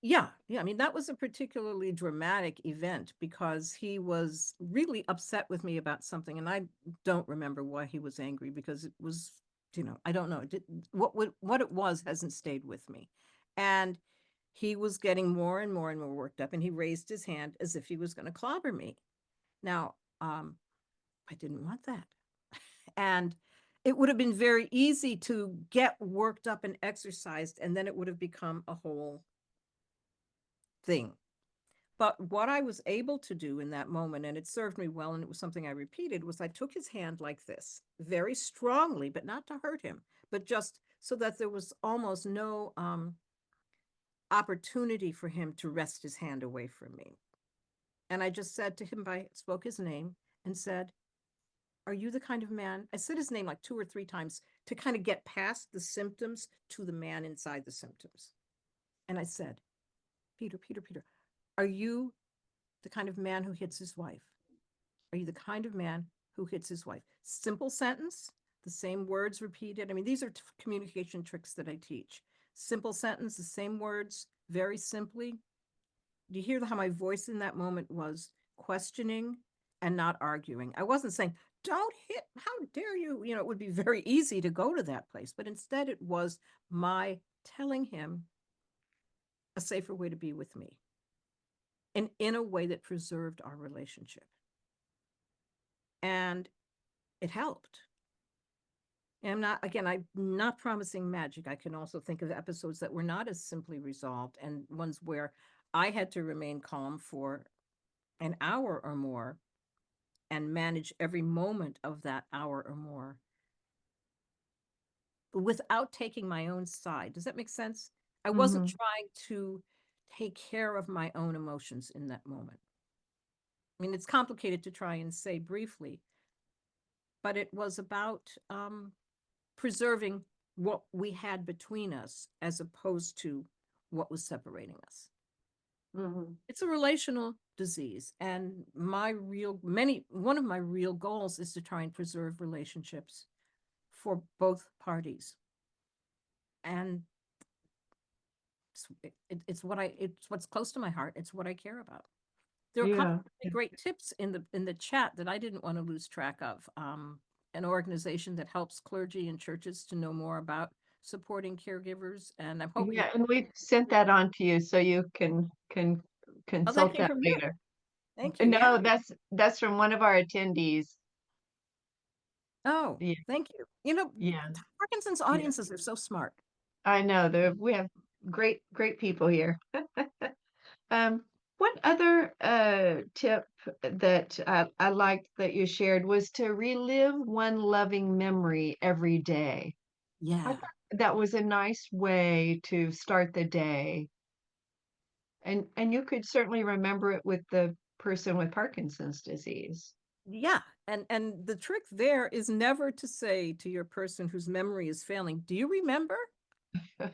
Yeah. Yeah. I mean, that was a particularly dramatic event because he was really upset with me about something. And I don't remember why he was angry because it was, I don't know. What it was hasn't stayed with me. And he was getting more and more and more worked up, and he raised his hand as if he was going to clobber me. Now, I didn't want that. And it would have been very easy to get worked up and exercised, and then it would have become a whole thing. But what I was able to do in that moment, and it served me well, and it was something I repeated, was I took his hand like this, very strongly, but not to hurt him, but just so that there was almost no opportunity for him to wrest his hand away from me. And I just said to him, I spoke his name and said, "Are you the kind of man?" I said his name like 2 or 3 times to kind of get past the symptoms to the man inside the symptoms. And I said, "Peter, Peter, Peter, are you the kind of man who hits his wife? Are you the kind of man who hits his wife?" Simple sentence, the same words repeated. I mean, these are communication tricks that I teach. Simple sentence, the same words, very simply. Do you hear how my voice in that moment was questioning and not arguing? I wasn't saying, "Don't hit, how dare you?" It would be very easy to go to that place. But instead, it was my telling him a safer way to be with me and in a way that preserved our relationship. And it helped. And I'm not promising magic. I can also think of episodes that were not as simply resolved and ones where I had to remain calm for an hour or more and manage every moment of that hour or more without taking my own side. Does that make sense? I wasn't Hmm. trying to take care of my own emotions in that moment. I mean, it's complicated to try and say briefly, but it was about preserving what we had between us as opposed to what was separating us. Hmm. It's a relational disease, and one of my real goals is to try and preserve relationships for both parties. And it's what's close to my heart. It's what I care about. There are a couple Yeah. of really great tips in the chat that I didn't want to lose track of. An organization that helps clergy and churches to know more about supporting caregivers, and I'm hoping Yeah, that. and we sent that on to you so you can Oh, that consult came that from you. later. Thank you. Yeah. No, that's from one of our attendees. Oh, Yeah, thank you. yeah, Parkinson's yeah. audiences are so smart. I know we have great people here. Um, one other tip that I liked that you shared was to relive one loving memory every day. I Yeah. thought that was a nice way to start the day. And you could certainly remember it with the person with Parkinson's disease. Yeah. And the trick there is never to say to your person whose memory is failing, "Do you remember?"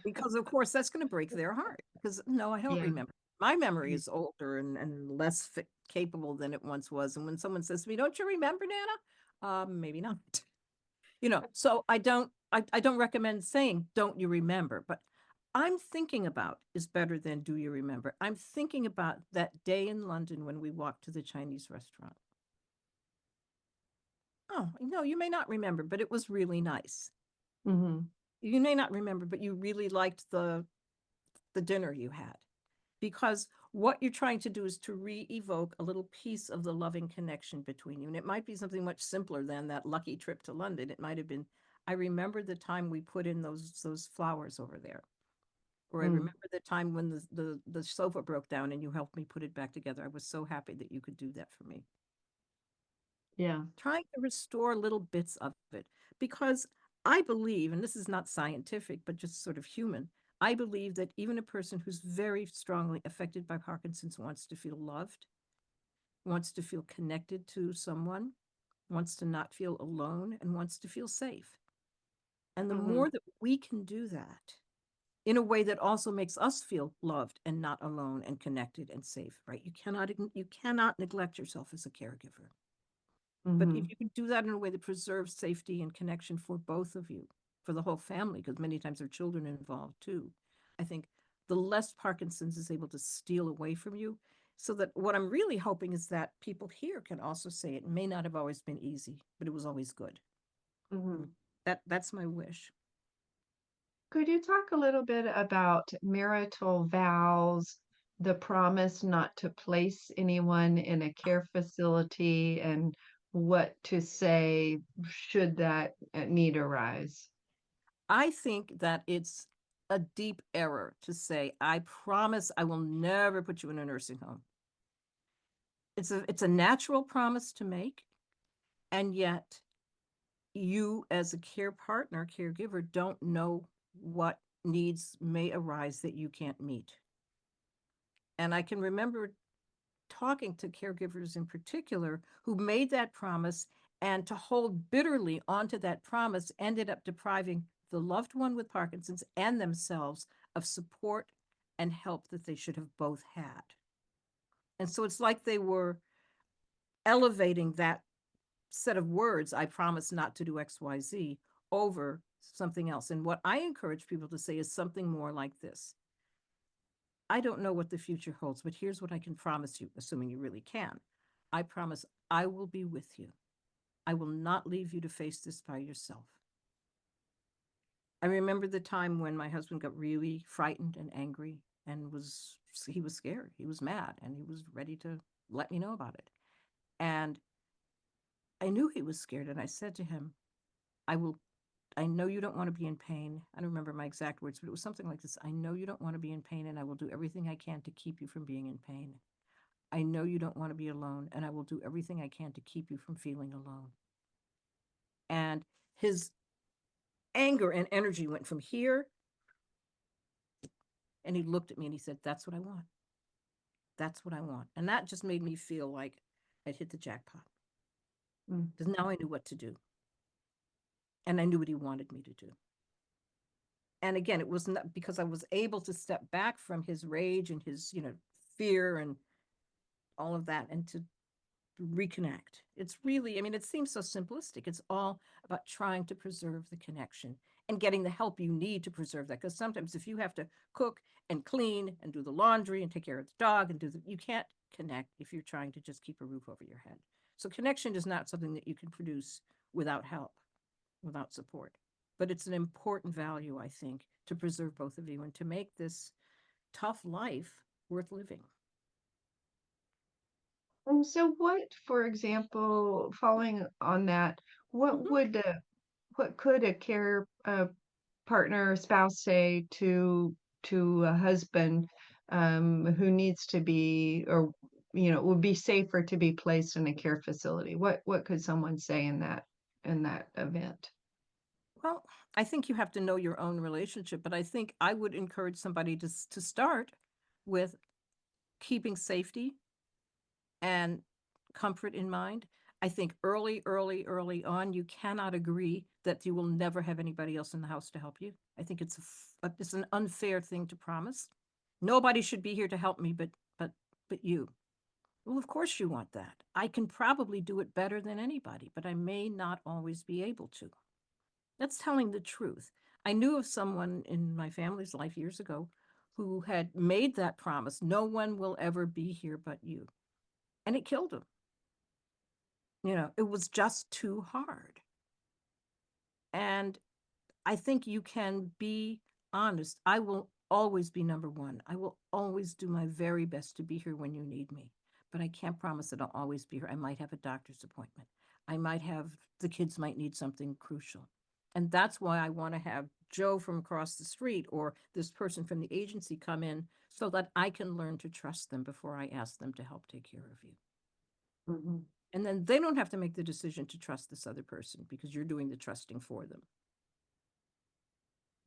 Because of course that's going to break their heart. Because no, I don't Yeah. remember. My memory is older and less capable than it once was. And when someone says to me, "Don't you remember, Nana?" Maybe not. So I don't recommend saying, "Don't you remember?" But I'm thinking about is better than "Do you remember?" I'm thinking about that day in London when we walked to the Chinese restaurant. Oh, no, you may not remember, but it was really nice. Hmm. You may not remember, but you really liked the dinner you had. because what you're trying to do is to re-evoke a little piece of the loving connection between you. And it might be something much simpler than that lucky trip to London. It might have been, I remember the time we put in those flowers over there. Or I Mm, remember the time when the sofa broke down and you helped me put it back together. I was so happy that you could do that for me. yeah. Trying to restore little bits of it, because I believe, and this is not scientific, but just sort of human, I believe that even a person who's very strongly affected by Parkinson's wants to feel loved, wants to feel connected to someone, wants to not feel alone, and wants to feel safe. And the Hmm. more that we can do that in a way that also makes us feel loved and not alone and connected and safe, right? You cannot neglect yourself as a caregiver. But if Hmm. you can do that in a way that preserves safety and connection for both of you, for the whole family, because many times there are children involved too, I think the less Parkinson's is able to steal away from you. So that what I'm really hoping is that people here can also say it may not have always been easy, but it was always good. Hmm. That's my wish. Could you talk a little bit about marital vows, the promise not to place anyone in a care facility, and what to say should that need arise? I think that it's a deep error to say, I promise I will never put you in a nursing home. It's a natural promise to make, and yet you as a care partner, caregiver, don't know what needs may arise that you can't meet. And I can remember talking to caregivers in particular who made that promise, and to hold bitterly onto that promise ended up depriving the loved one with Parkinson's and themselves of support and help that they should have both had. And so it's like they were elevating that set of words, I promise not to do XYZ, over something else. And what I encourage people to say is something more like this: I don't know what the future holds, but here's what I can promise you, assuming you really can. I promise I will be with you. I will not leave you to face this by yourself. I remember the time when my husband got really frightened and angry and he was scared. He was mad and he was ready to let me know about it. And I knew he was scared. And I said to him, I know you don't want to be in pain. I don't remember my exact words, but it was something like this: I know you don't want to be in pain, and I will do everything I can to keep you from being in pain. I know you don't want to be alone, and I will do everything I can to keep you from feeling alone. And his anger and energy went from here, and he looked at me and he said, That's what I want. That's what I want. And that just made me feel like I'd hit the jackpot, Mm. because now I knew what to do, and I knew what he wanted me to do. And again, it was not because I was able to step back from his rage and his, fear and all of that, and to reconnect. It's really, I mean, it seems so simplistic. It's all about trying to preserve the connection and getting the help you need to preserve that. Because sometimes if you have to cook and clean and do the laundry and take care of the dog and you can't connect if you're trying to just keep a roof over your head. So connection is not something that you can produce without help, without support. But it's an important value, I think, to preserve both of you and to make this tough life worth living. So what, for example, following on that, what Mhm. would what could a care partner or spouse say to a husband who needs to be, or would be safer to be placed in a care facility? What could someone say in that event? Well, I think you have to know your own relationship, but I think I would encourage somebody to start with keeping safety and comfort in mind. I think early on, you cannot agree that you will never have anybody else in the house to help you. I think it's an unfair thing to promise. Nobody should be here to help me, but you. Well, of course you want that. I can probably do it better than anybody, but I may not always be able to. That's telling the truth. I knew of someone in my family's life years ago who had made that promise: no one will ever be here but you. And it killed him. It was just too hard. And I think you can be honest. I will always be number one. I will always do my very best to be here when you need me, but I can't promise that I'll always be here. I might have a doctor's appointment. I might have, the kids might need something crucial. And that's why I want to have Joe from across the street or this person from the agency come in so that I can learn to trust them before I ask them to help take care of you. Mhm. And then they don't have to make the decision to trust this other person because you're doing the trusting for them.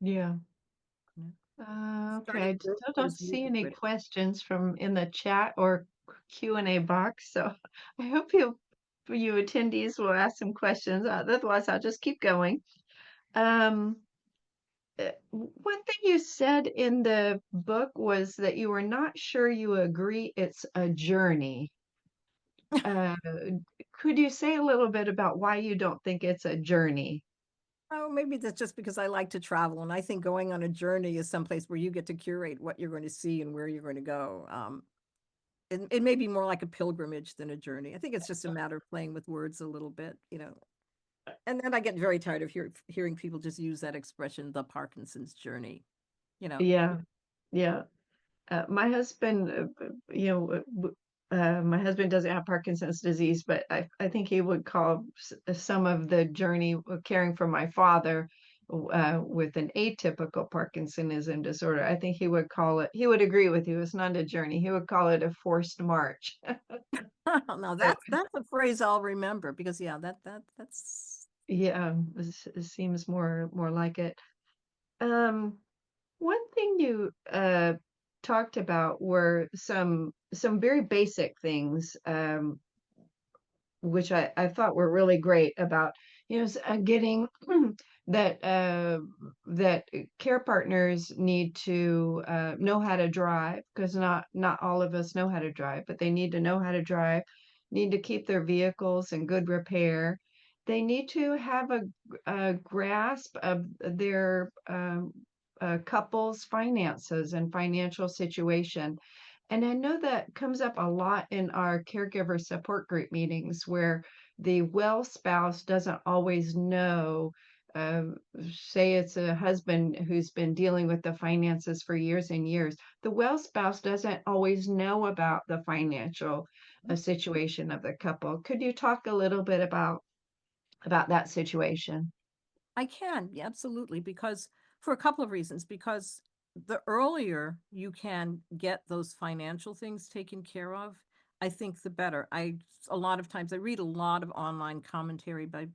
Yeah. Yeah. Okay, Starting I group still don't is see really any critical. questions from in the chat or Q&A box, so I hope you attendees will ask some questions. Otherwise, I'll just keep going. Um, One thing you said in the book was that you were not sure you agree it's a journey. Uh, could you say a little bit about why you don't think it's a journey? Oh, maybe that's just because I like to travel, and I think going on a journey is someplace where you get to curate what you're going to see and where you're going to go. It may be more like a pilgrimage than a journey. I think it's just a matter of playing with words a little bit, you know. And then I get very tired of hearing people just use that expression, the Parkinson's journey, you know. Yeah, yeah. My husband, my husband doesn't have Parkinson's disease, but I think he would call some of the journey of caring for my father with an atypical Parkinsonism disorder. I think he would call it, he would agree with you, it's not a journey. He would call it a forced march. Now So, that's a phrase I'll remember because yeah, that's yeah, it seems more like it. Um, One thing you talked about were some very basic things, which I thought were really great about, getting that care partners need to know how to drive because not all of us know how to drive, but they need to know how to drive, need to keep their vehicles in good repair. They need to have a grasp of their couple's finances and financial situation. And I know that comes up a lot in our caregiver support group meetings where the well spouse doesn't always know. Um, Say it's a husband who's been dealing with the finances for years and years. The well spouse doesn't always know about the financial situation of the couple. Could you talk a little bit about that situation? I can, yeah, absolutely, because for a couple of reasons, because the earlier you can get those financial things taken care of, I think the better. A lot of times I read a lot of online commentary by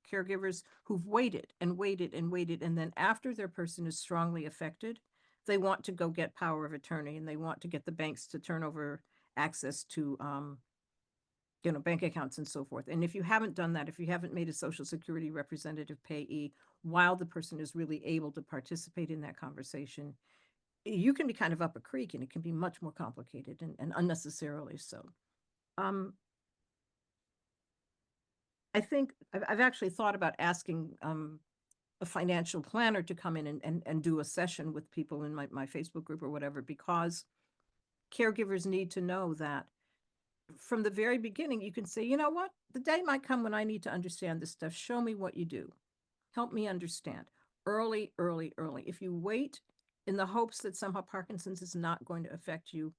caregivers who've waited and waited and waited, and then after their person is strongly affected, they want to go get power of attorney and they want to get the banks to turn over access to bank accounts and so forth. And if you haven't done that, if you haven't made a Social Security representative payee while the person is really able to participate in that conversation, you can be kind of up a creek and it can be much more complicated and unnecessarily so. Um, I think I've actually thought about asking a financial planner to come in and do a session with people in my Facebook group or whatever, because caregivers need to know that from the very beginning, you can say, you know what, the day might come when I need to understand this stuff. Show me what you do. Help me understand. Early, early, early. If you wait in the hopes that somehow Parkinson's is not going to affect you,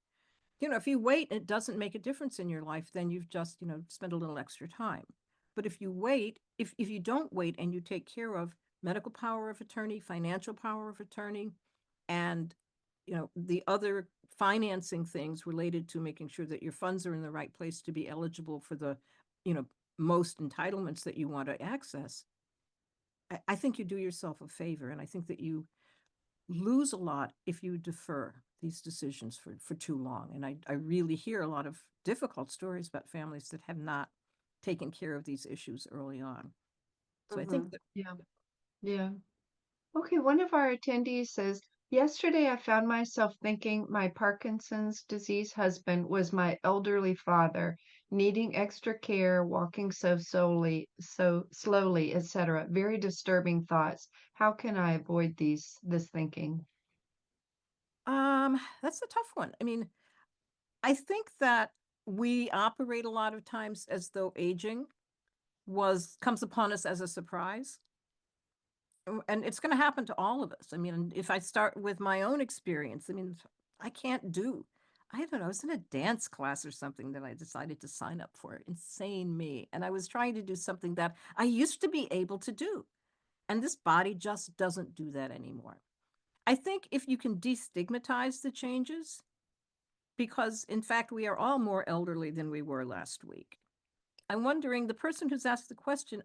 if you wait and it doesn't make a difference in your life, then you've just, spent a little extra time. But if you wait, if you don't wait and you take care of medical power of attorney, financial power of attorney, and the other financing things related to making sure that your funds are in the right place to be eligible for the you know most entitlements that you want to access, I think you do yourself a favor, and I think that you lose a lot if you defer these decisions for too long. And I really hear a lot of difficult stories about families that have not taken care of these issues early on. So I think Mhm. that Yeah. Yeah. Okay, one of our attendees says, yesterday I found myself thinking my Parkinson's disease husband was my elderly father, needing extra care, walking so slowly, etc. Very disturbing thoughts. How can I avoid this thinking? that's a tough one. I mean, I think that we operate a lot of times as though aging was comes upon us as a surprise. And it's going to happen to all of us. I mean, if I start with my own experience, I mean, I can't do, I don't know, I was in a dance class or something that I decided to sign up for. Insane me. And I was trying to do something that I used to be able to do. And this body just doesn't do that anymore. I think if you can destigmatize the changes, because in fact, we are all more elderly than we were last week. I'm wondering, the person who's asked the question,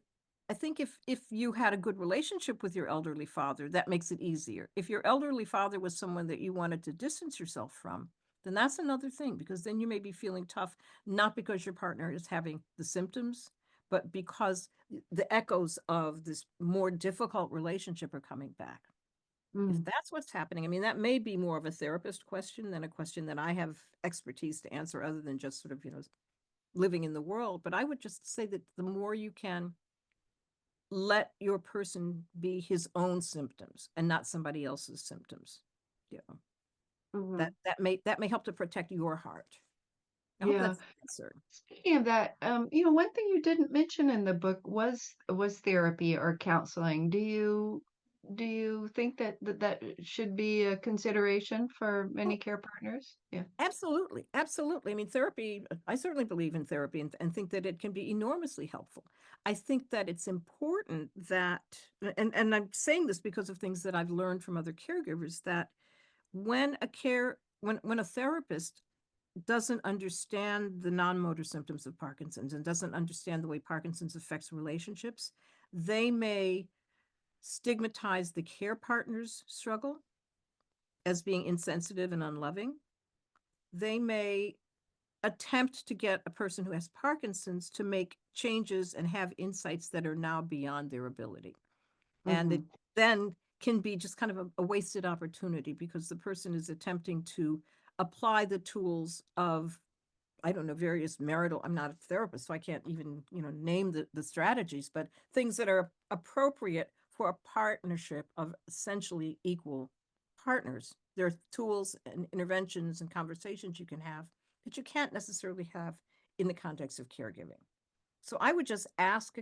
I think if you had a good relationship with your elderly father, that makes it easier. If your elderly father was someone that you wanted to distance yourself from, then that's another thing, because then you may be feeling tough, not because your partner is having the symptoms, but because the echoes of this more difficult relationship are coming back. If Mm. that's what's happening, I mean, that may be more of a therapist question than a question that I have expertise to answer, other than just sort of, living in the world. But I would just say that the more you can let your person be his own symptoms and not somebody else's symptoms, you know, Mhm. that may help to protect your heart. I hope Yeah. that's the answer. Speaking of that, one thing you didn't mention in the book was therapy or counseling. Do you think that should be a consideration for many Well, care partners? Yeah. absolutely, absolutely. I mean, therapy, I certainly believe in therapy, and think that it can be enormously helpful. I think that it's important that, and I'm saying this because of things that I've learned from other caregivers, that when a therapist doesn't understand the non-motor symptoms of Parkinson's and doesn't understand the way Parkinson's affects relationships, they may stigmatize the care partner's struggle as being insensitive and unloving. They may attempt to get a person who has Parkinson's to make changes and have insights that are now beyond their ability. And it Mhm. then can be just kind of a wasted opportunity, because the person is attempting to apply the tools of, I don't know, various marital, I'm not a therapist, so I can't even, name the strategies, but things that are appropriate for a partnership of essentially equal partners. There are tools and interventions and conversations you can have that you can't necessarily have in the context of caregiving. So I would just ask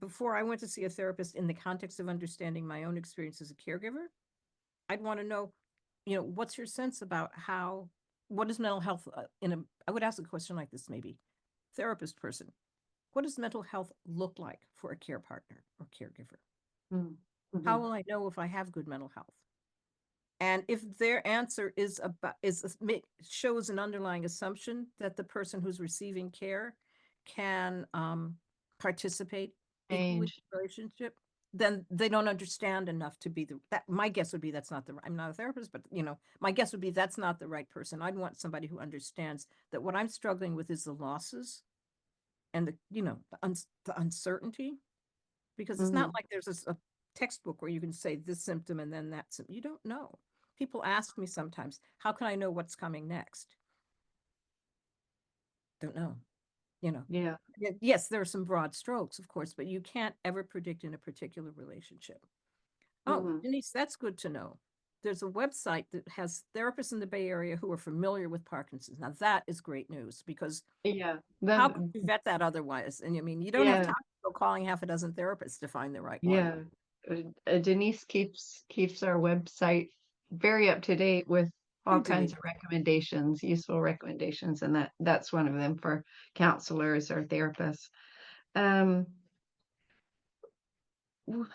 before I went to see a therapist, in the context of understanding my own experience as a caregiver, I'd want to know, what's your sense about what is mental health I would ask a question like this, maybe, therapist person, what does mental health look like for a care partner or caregiver? Mm. How Mhm. will I know if I have good mental health? And if their answer shows an underlying assumption that the person who's receiving care can participate equally in Change. the relationship, then they don't understand enough to be that. My guess would be that's not I'm not a therapist, but my guess would be that's not the right person. I'd want somebody who understands that what I'm struggling with is the losses and the uncertainty, because it's not Mhm. like there's a textbook where you can say this symptom and then that symptom. You don't know. People ask me sometimes, how can I know what's coming next? Don't know. You know, Yeah. yes, there are some broad strokes, of course, but you can't ever predict in a particular relationship. Oh, Mhm. Denise, that's good to know. There's a website that has therapists in the Bay Area who are familiar with Parkinson's. Now, that is great news, because Yeah. how could you vet that otherwise? And I mean, you don't have Yeah. time to go calling half a dozen therapists to find the right one. Yeah. Denise keeps our website very up to date with Oh, all kinds Denise. of recommendations, useful recommendations, and that's one of them for counselors or therapists. Um, w-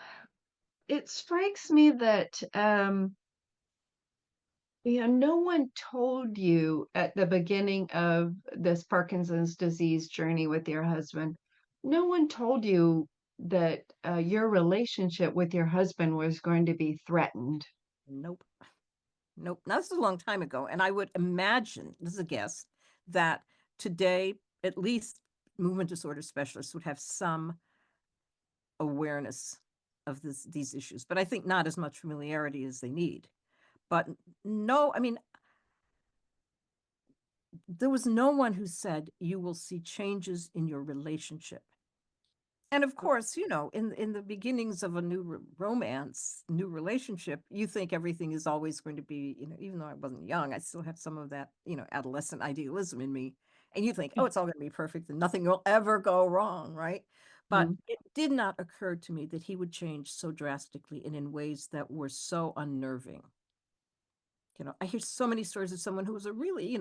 it strikes me that no one told you at the beginning of this Parkinson's disease journey with your husband. No one told you that your relationship with your husband was going to be threatened. Nope. Nope. Now, this is a long time ago. And I would imagine, this is a guess, that today, at least movement disorder specialists would have some awareness of these issues, but I think not as much familiarity as they need. But no, I mean, there was no one who said you will see changes in your relationship. And of course, in the beginnings of a new romance, new relationship, you think everything is always going to be, even though I wasn't young, I still have some of that, adolescent idealism in me. And you think, oh, it's all going to be perfect and nothing will ever go wrong, right? But Mhm. it did not occur to me that he would change so drastically and in ways that were so unnerving. I hear so many stories of someone who was a really,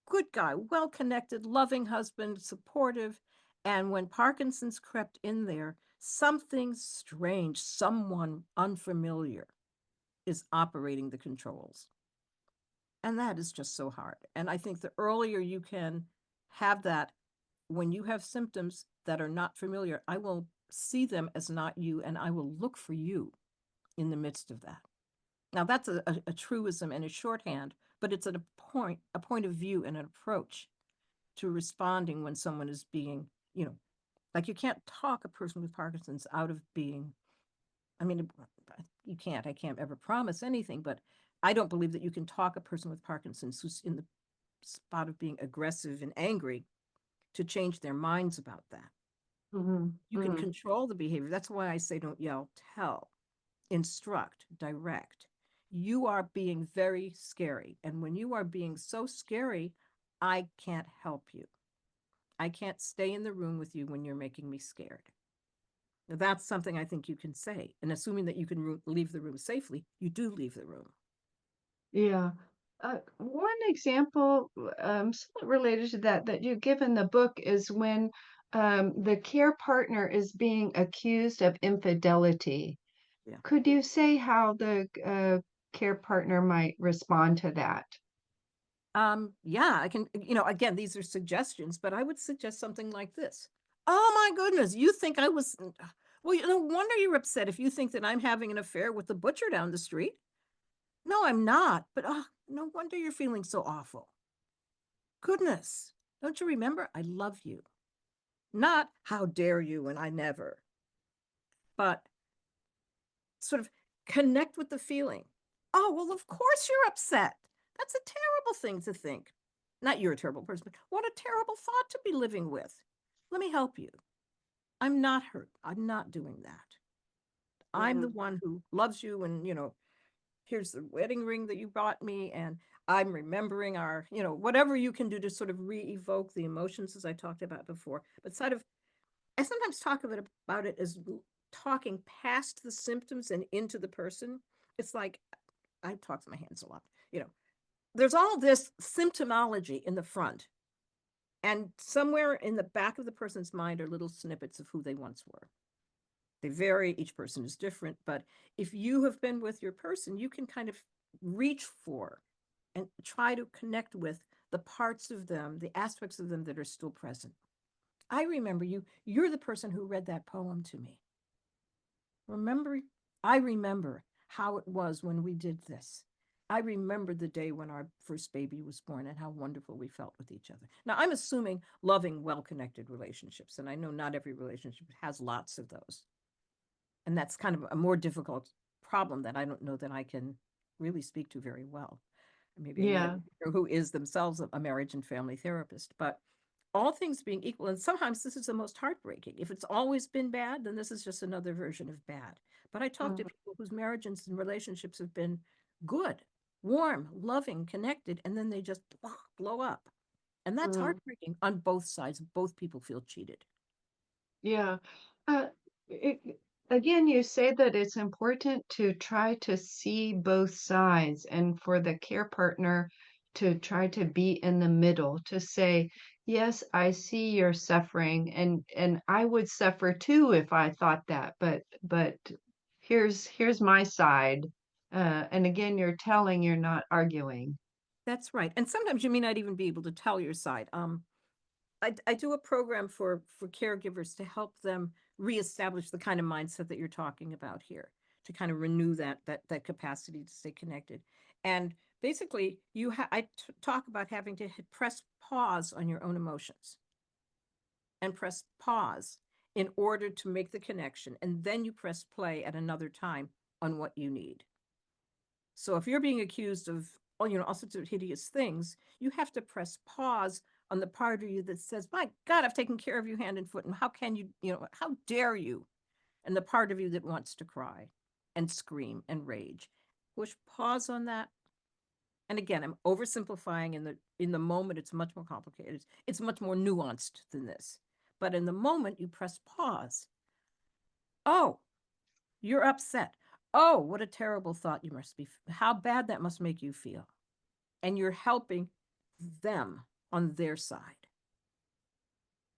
good guy, well connected, loving husband, supportive. And when Parkinson's crept in there, something strange, someone unfamiliar is operating the controls. And that is just so hard. And I think the earlier you can have that, when you have symptoms that are not familiar, I will see them as not you and I will look for you in the midst of that. Now that's a truism and a shorthand, but it's a point of view and an approach to responding when someone is being, like you can't talk a person with Parkinson's out of being, I mean, you can't, I can't ever promise anything, but I don't believe that you can talk a person with Parkinson's who's in the spot of being aggressive and angry to change their minds about that. Mhm. You can Mhm. control the behavior. That's why I say don't yell, tell, instruct, direct. You are being very scary. And when you are being so scary, I can't help you. I can't stay in the room with you when you're making me scared. Now, that's something I think you can say. And assuming that you can leave the room safely, you do leave the room. Yeah. One example, somewhat related to that, that you give in the book is when the care partner is being accused of infidelity. Yeah. Could you say how the care partner might respond to that? Yeah, I can, again, these are suggestions, but I would suggest something like this. Oh my goodness, you think I was, well, no wonder you're upset if you think that I'm having an affair with the butcher down the street. No, I'm not, but no wonder you're feeling so awful. Goodness, don't you remember? I love you. Not how dare you and I never, but sort of connect with the feeling. Oh, well, of course you're upset. That's a terrible thing to think. Not you're a terrible person, but what a terrible thought to be living with. Let me help you. I'm not hurt. I'm not doing that. I'm the Mhm. one who loves you and, here's the wedding ring that you brought me and I'm remembering our, whatever you can do to sort of re-evoke the emotions as I talked about before. But sort of I sometimes talk about it as talking past the symptoms and into the person. It's like I talk to my hands a lot. You know, there's all this symptomology in the front, and somewhere in the back of the person's mind are little snippets of who they once were. They vary, each person is different, but if you have been with your person, you can kind of reach for and try to connect with the parts of them, the aspects of them that are still present. I remember you're the person who read that poem to me. Remember, I remember how it was when we did this. I remember the day when our first baby was born and how wonderful we felt with each other. Now, I'm assuming loving, well connected relationships, and I know not every relationship has lots of those. And that's kind of a more difficult problem that I don't know that I can really speak to very well. Maybe I need a Yeah. who is themselves a marriage and family therapist. But all things being equal, and sometimes this is the most heartbreaking. If it's always been bad, then this is just another version of bad. But I talk to Mhm. people whose marriages and relationships have been good, warm, loving, connected, and then they just blow up. And that's Mhm. heartbreaking on both sides. Both people feel cheated. Yeah. Uh, it, again, you say that it's important to try to see both sides and for the care partner to try to be in the middle, to say, yes, I see you're suffering and I would suffer too if I thought that, but here's my side. And again, you're telling, you're not arguing. That's right. And sometimes you may not even be able to tell your side. I do a program for caregivers to help them reestablish the kind of mindset that you're talking about here, to kind of renew that capacity to stay connected. And basically, talk about having to press pause on your own emotions and press pause in order to make the connection, and then you press play at another time on what you need. So if you're being accused of all sorts of hideous things, you have to press pause on the part of you that says, "My God, I've taken care of you hand and foot, and how can you, how dare you?" And the part of you that wants to cry and scream and rage. Push pause on that. And again, I'm oversimplifying in the moment. It's much more complicated. It's much more nuanced than this. But in the moment you press pause, oh, you're upset. Oh, what a terrible thought you must be. How bad that must make you feel. And you're helping them on their side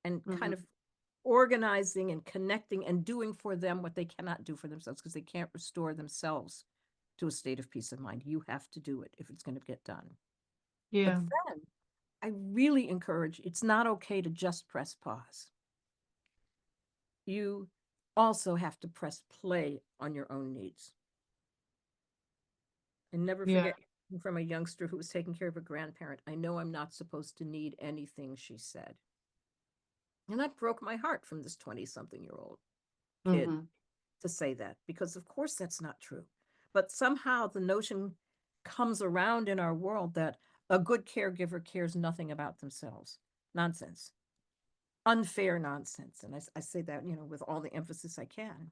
and kind Mhm. of organizing and connecting and doing for them what they cannot do for themselves because they can't restore themselves to a state of peace of mind. You have to do it if it's going to get done. But Yeah. then I really encourage, it's not okay to just press pause. You also have to press play on your own needs. And never Yeah. forget from a youngster who was taking care of a grandparent, I know I'm not supposed to need anything, she said. And that broke my heart from this 20-something-year-old kid Mhm. to say that, because of course that's not true. But somehow the notion comes around in our world that a good caregiver cares nothing about themselves. Nonsense. Unfair nonsense. And I say that, with all the emphasis I can.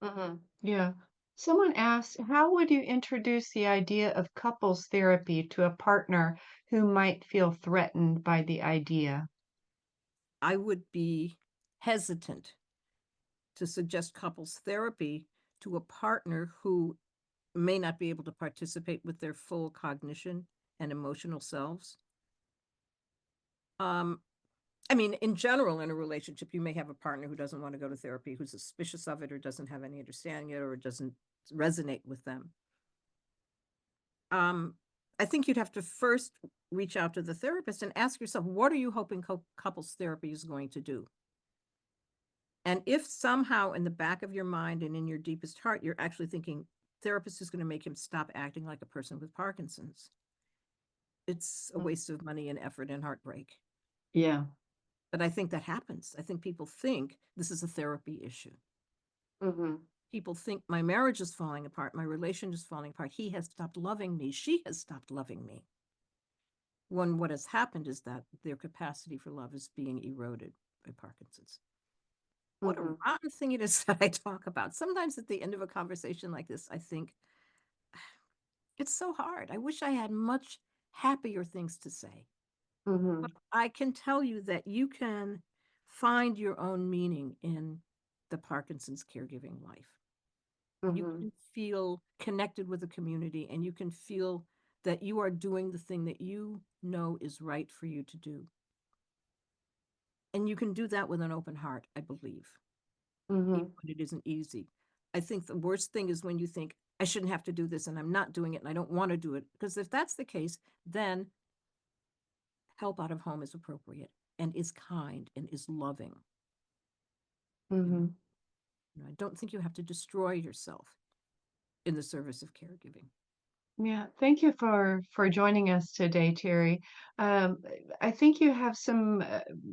Mhm. Yeah. Someone asked, how would you introduce the idea of couples therapy to a partner who might feel threatened by the idea? I would be hesitant to suggest couples therapy to a partner who may not be able to participate with their full cognition and emotional selves. Um, I mean, in general, in a relationship, you may have a partner who doesn't want to go to therapy, who's suspicious of it, or doesn't have any understanding it, or it doesn't resonate with them. Um, I think you'd have to first reach out to the therapist and ask yourself, what are you hoping couples therapy is going to do? And if somehow in the back of your mind and in your deepest heart, you're actually thinking therapist is going to make him stop acting like a person with Parkinson's, it's a Mm. waste of money and effort and heartbreak. Yeah. But I think that happens. I think people think this is a therapy issue. Mhm. People think my marriage is falling apart, my relation is falling apart. He has stopped loving me. She has stopped loving me. When what has happened is that their capacity for love is being eroded by Parkinson's. What a Mhm. rotten thing it is that I talk about. Sometimes at the end of a conversation like this, I think it's so hard. I wish I had much happier things to say. But Mhm. I can tell you that you can find your own meaning in the Parkinson's caregiving life. You Mhm. can feel connected with the community and you can feel that you are doing the thing that you know is right for you to do. And you can do that with an open heart, I believe, even Mhm. when it isn't easy. I think the worst thing is when you think, I shouldn't have to do this and I'm not doing it and I don't want to do it. Because if that's the case, then help out of home is appropriate and is kind and is loving. You know, Mhm. I don't think you have to destroy yourself in the service of caregiving. Yeah, thank you for joining us today, Terry. Um, I think you have some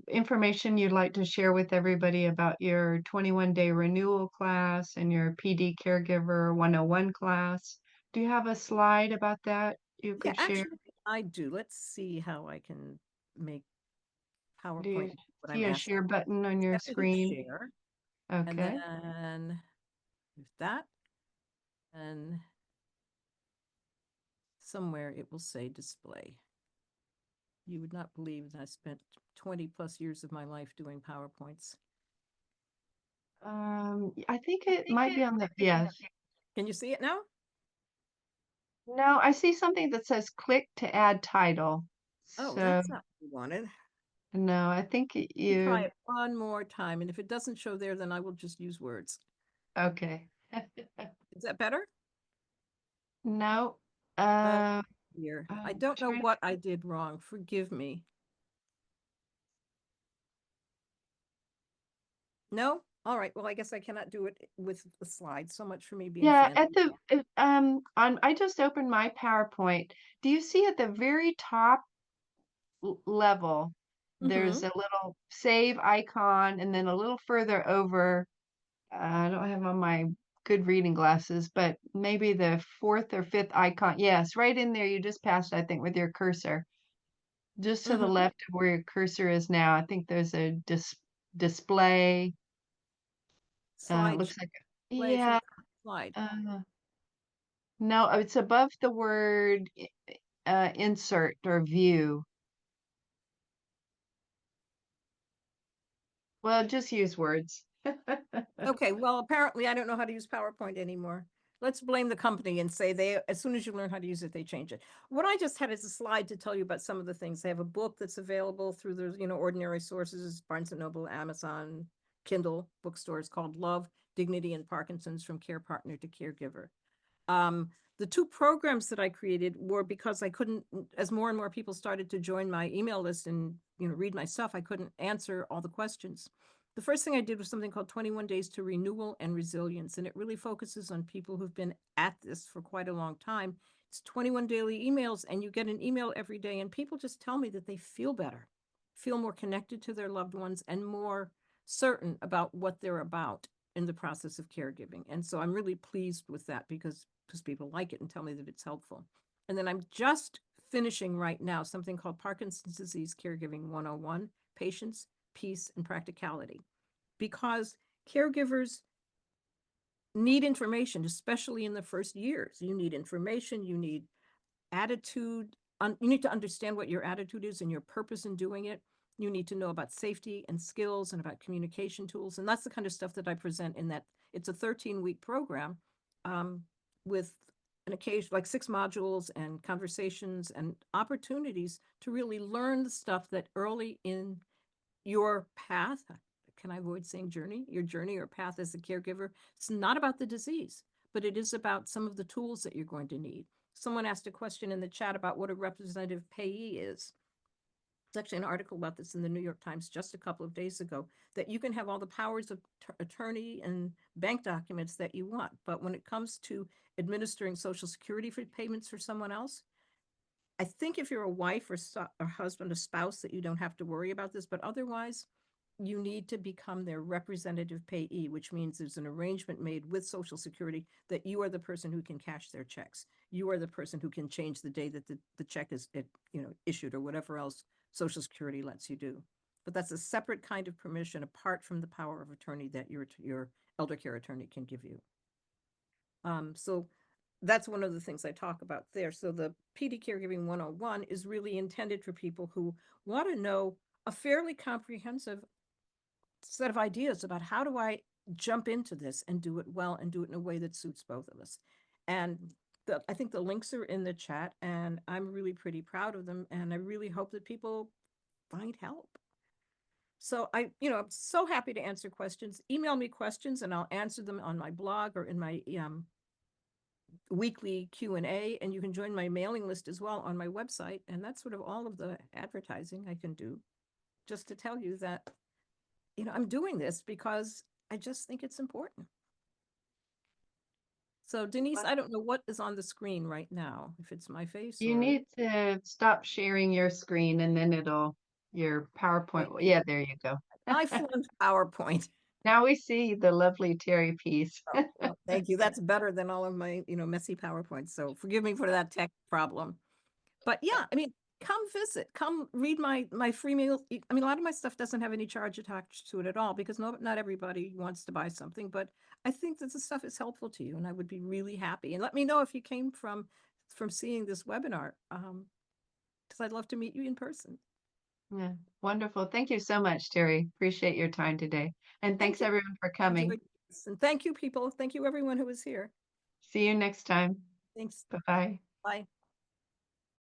information you'd like to share with everybody about your 21-day renewal class and your PD Caregiver 101 class. Do you have a slide about that you Yeah, could share? actually, I do. Let's see how I can make Do you PowerPoint what I'm see a asking. share button on I your have to hit screen? share and Okay. then there's that. And somewhere it will say display. You would not believe that I spent 20 plus years of my life doing PowerPoints. I think it might be on the, yes. Can you see it now? No, I see something that says click to add title. Oh, So, that's not what we wanted. no, I think Let me try you, it one more time. And if it doesn't show there, then I will just use words. okay. Is that better? No, Oh, uh, dear. I I'm don't know trying. what I did wrong. Forgive me. No? All right. Well, I guess I cannot do it with the slides. So much for me being Yeah, fancy. at the on I just opened my PowerPoint. Do you see at the very top level there's Mm-hmm. a little save icon and then a little further over, I don't have on my good reading glasses, but maybe the fourth or fifth icon. Yes, right in there you just passed, I think, with your cursor. Just to the Mm-hmm. left of where your cursor is now, I think there's a display. Slide Looks like, play from yeah, slide. uh, no, it's above the word insert or view. Well, just use words. Okay, well, apparently I don't know how to use PowerPoint anymore. Let's blame the company and say as soon as you learn how to use it, they change it. What I just had is a slide to tell you about some of the things. They have a book that's available through the, ordinary sources, Barnes & Noble, Amazon, Kindle bookstores, called Love, Dignity, and Parkinson's: From Care Partner to Caregiver. The two programs that I created were because I couldn't, as more and more people started to join my email list and, read my stuff, I couldn't answer all the questions. The first thing I did was something called 21 Days to Renewal and Resilience, and it really focuses on people who've been at this for quite a long time. It's 21 daily emails, and you get an email every day, and people just tell me that they feel better, feel more connected to their loved ones, and more certain about what they're about in the process of caregiving. And so I'm really pleased with that because people like it and tell me that it's helpful. And then I'm just finishing right now something called Parkinson's Disease Caregiving 101: Patience, Peace, and Practicality. Because caregivers need information, especially in the first years. You need information, you need attitude, you need to understand what your attitude is and your purpose in doing it. You need to know about safety and skills and about communication tools. And that's the kind of stuff that I present in that. It's a 13-week program with an occasion, like 6 modules and conversations and opportunities to really learn the stuff that early in your path, can I avoid saying journey? Your journey or path as a caregiver. It's not about the disease, but it is about some of the tools that you're going to need. Someone asked a question in the chat about what a representative payee is. There's actually an article about this in the New York Times just a couple of days ago, that you can have all the powers of attorney and bank documents that you want. But when it comes to administering Social Security for payments for someone else, I think if you're a wife or husband, a spouse, that you don't have to worry about this, but otherwise you need to become their representative payee, which means there's an arrangement made with Social Security that you are the person who can cash their checks. You are the person who can change the day that the check is issued, or whatever else Social Security lets you do. But that's a separate kind of permission apart from the power of attorney that your elder care attorney can give you. So that's one of the things I talk about there. So the PD Caregiving 101 is really intended for people who want to know a fairly comprehensive set of ideas about how do I jump into this and do it well and do it in a way that suits both of us. And I think the links are in the chat, and I'm really pretty proud of them. And I really hope that people find help. So I'm so happy to answer questions. Email me questions and I'll answer them on my blog or in my weekly Q&A, and you can join my mailing list as well on my website. And that's sort of all of the advertising I can do, just to tell you that, I'm doing this because I just think it's important. So Denise, I don't know what is on the screen right now, if it's my face You or... need to stop sharing your screen and then your PowerPoint. Yeah, there you go. I flunked PowerPoint. Now we see the lovely Terri Pease. Oh, well, thank you. That's better than all of my, messy PowerPoints. So forgive me for that tech problem. But yeah, come visit, come read my free meal. A lot of my stuff doesn't have any charge attached to it at all because not everybody wants to buy something, but I think that the stuff is helpful to you and I would be really happy. And let me know if you came from seeing this webinar, because I'd love to meet you in person. Yeah, wonderful. Thank you so much, Terri. Appreciate your time today. And thanks everyone for coming. And thank you, people. Thank you, everyone who was here. See you next time. Thanks. Bye-bye. Bye.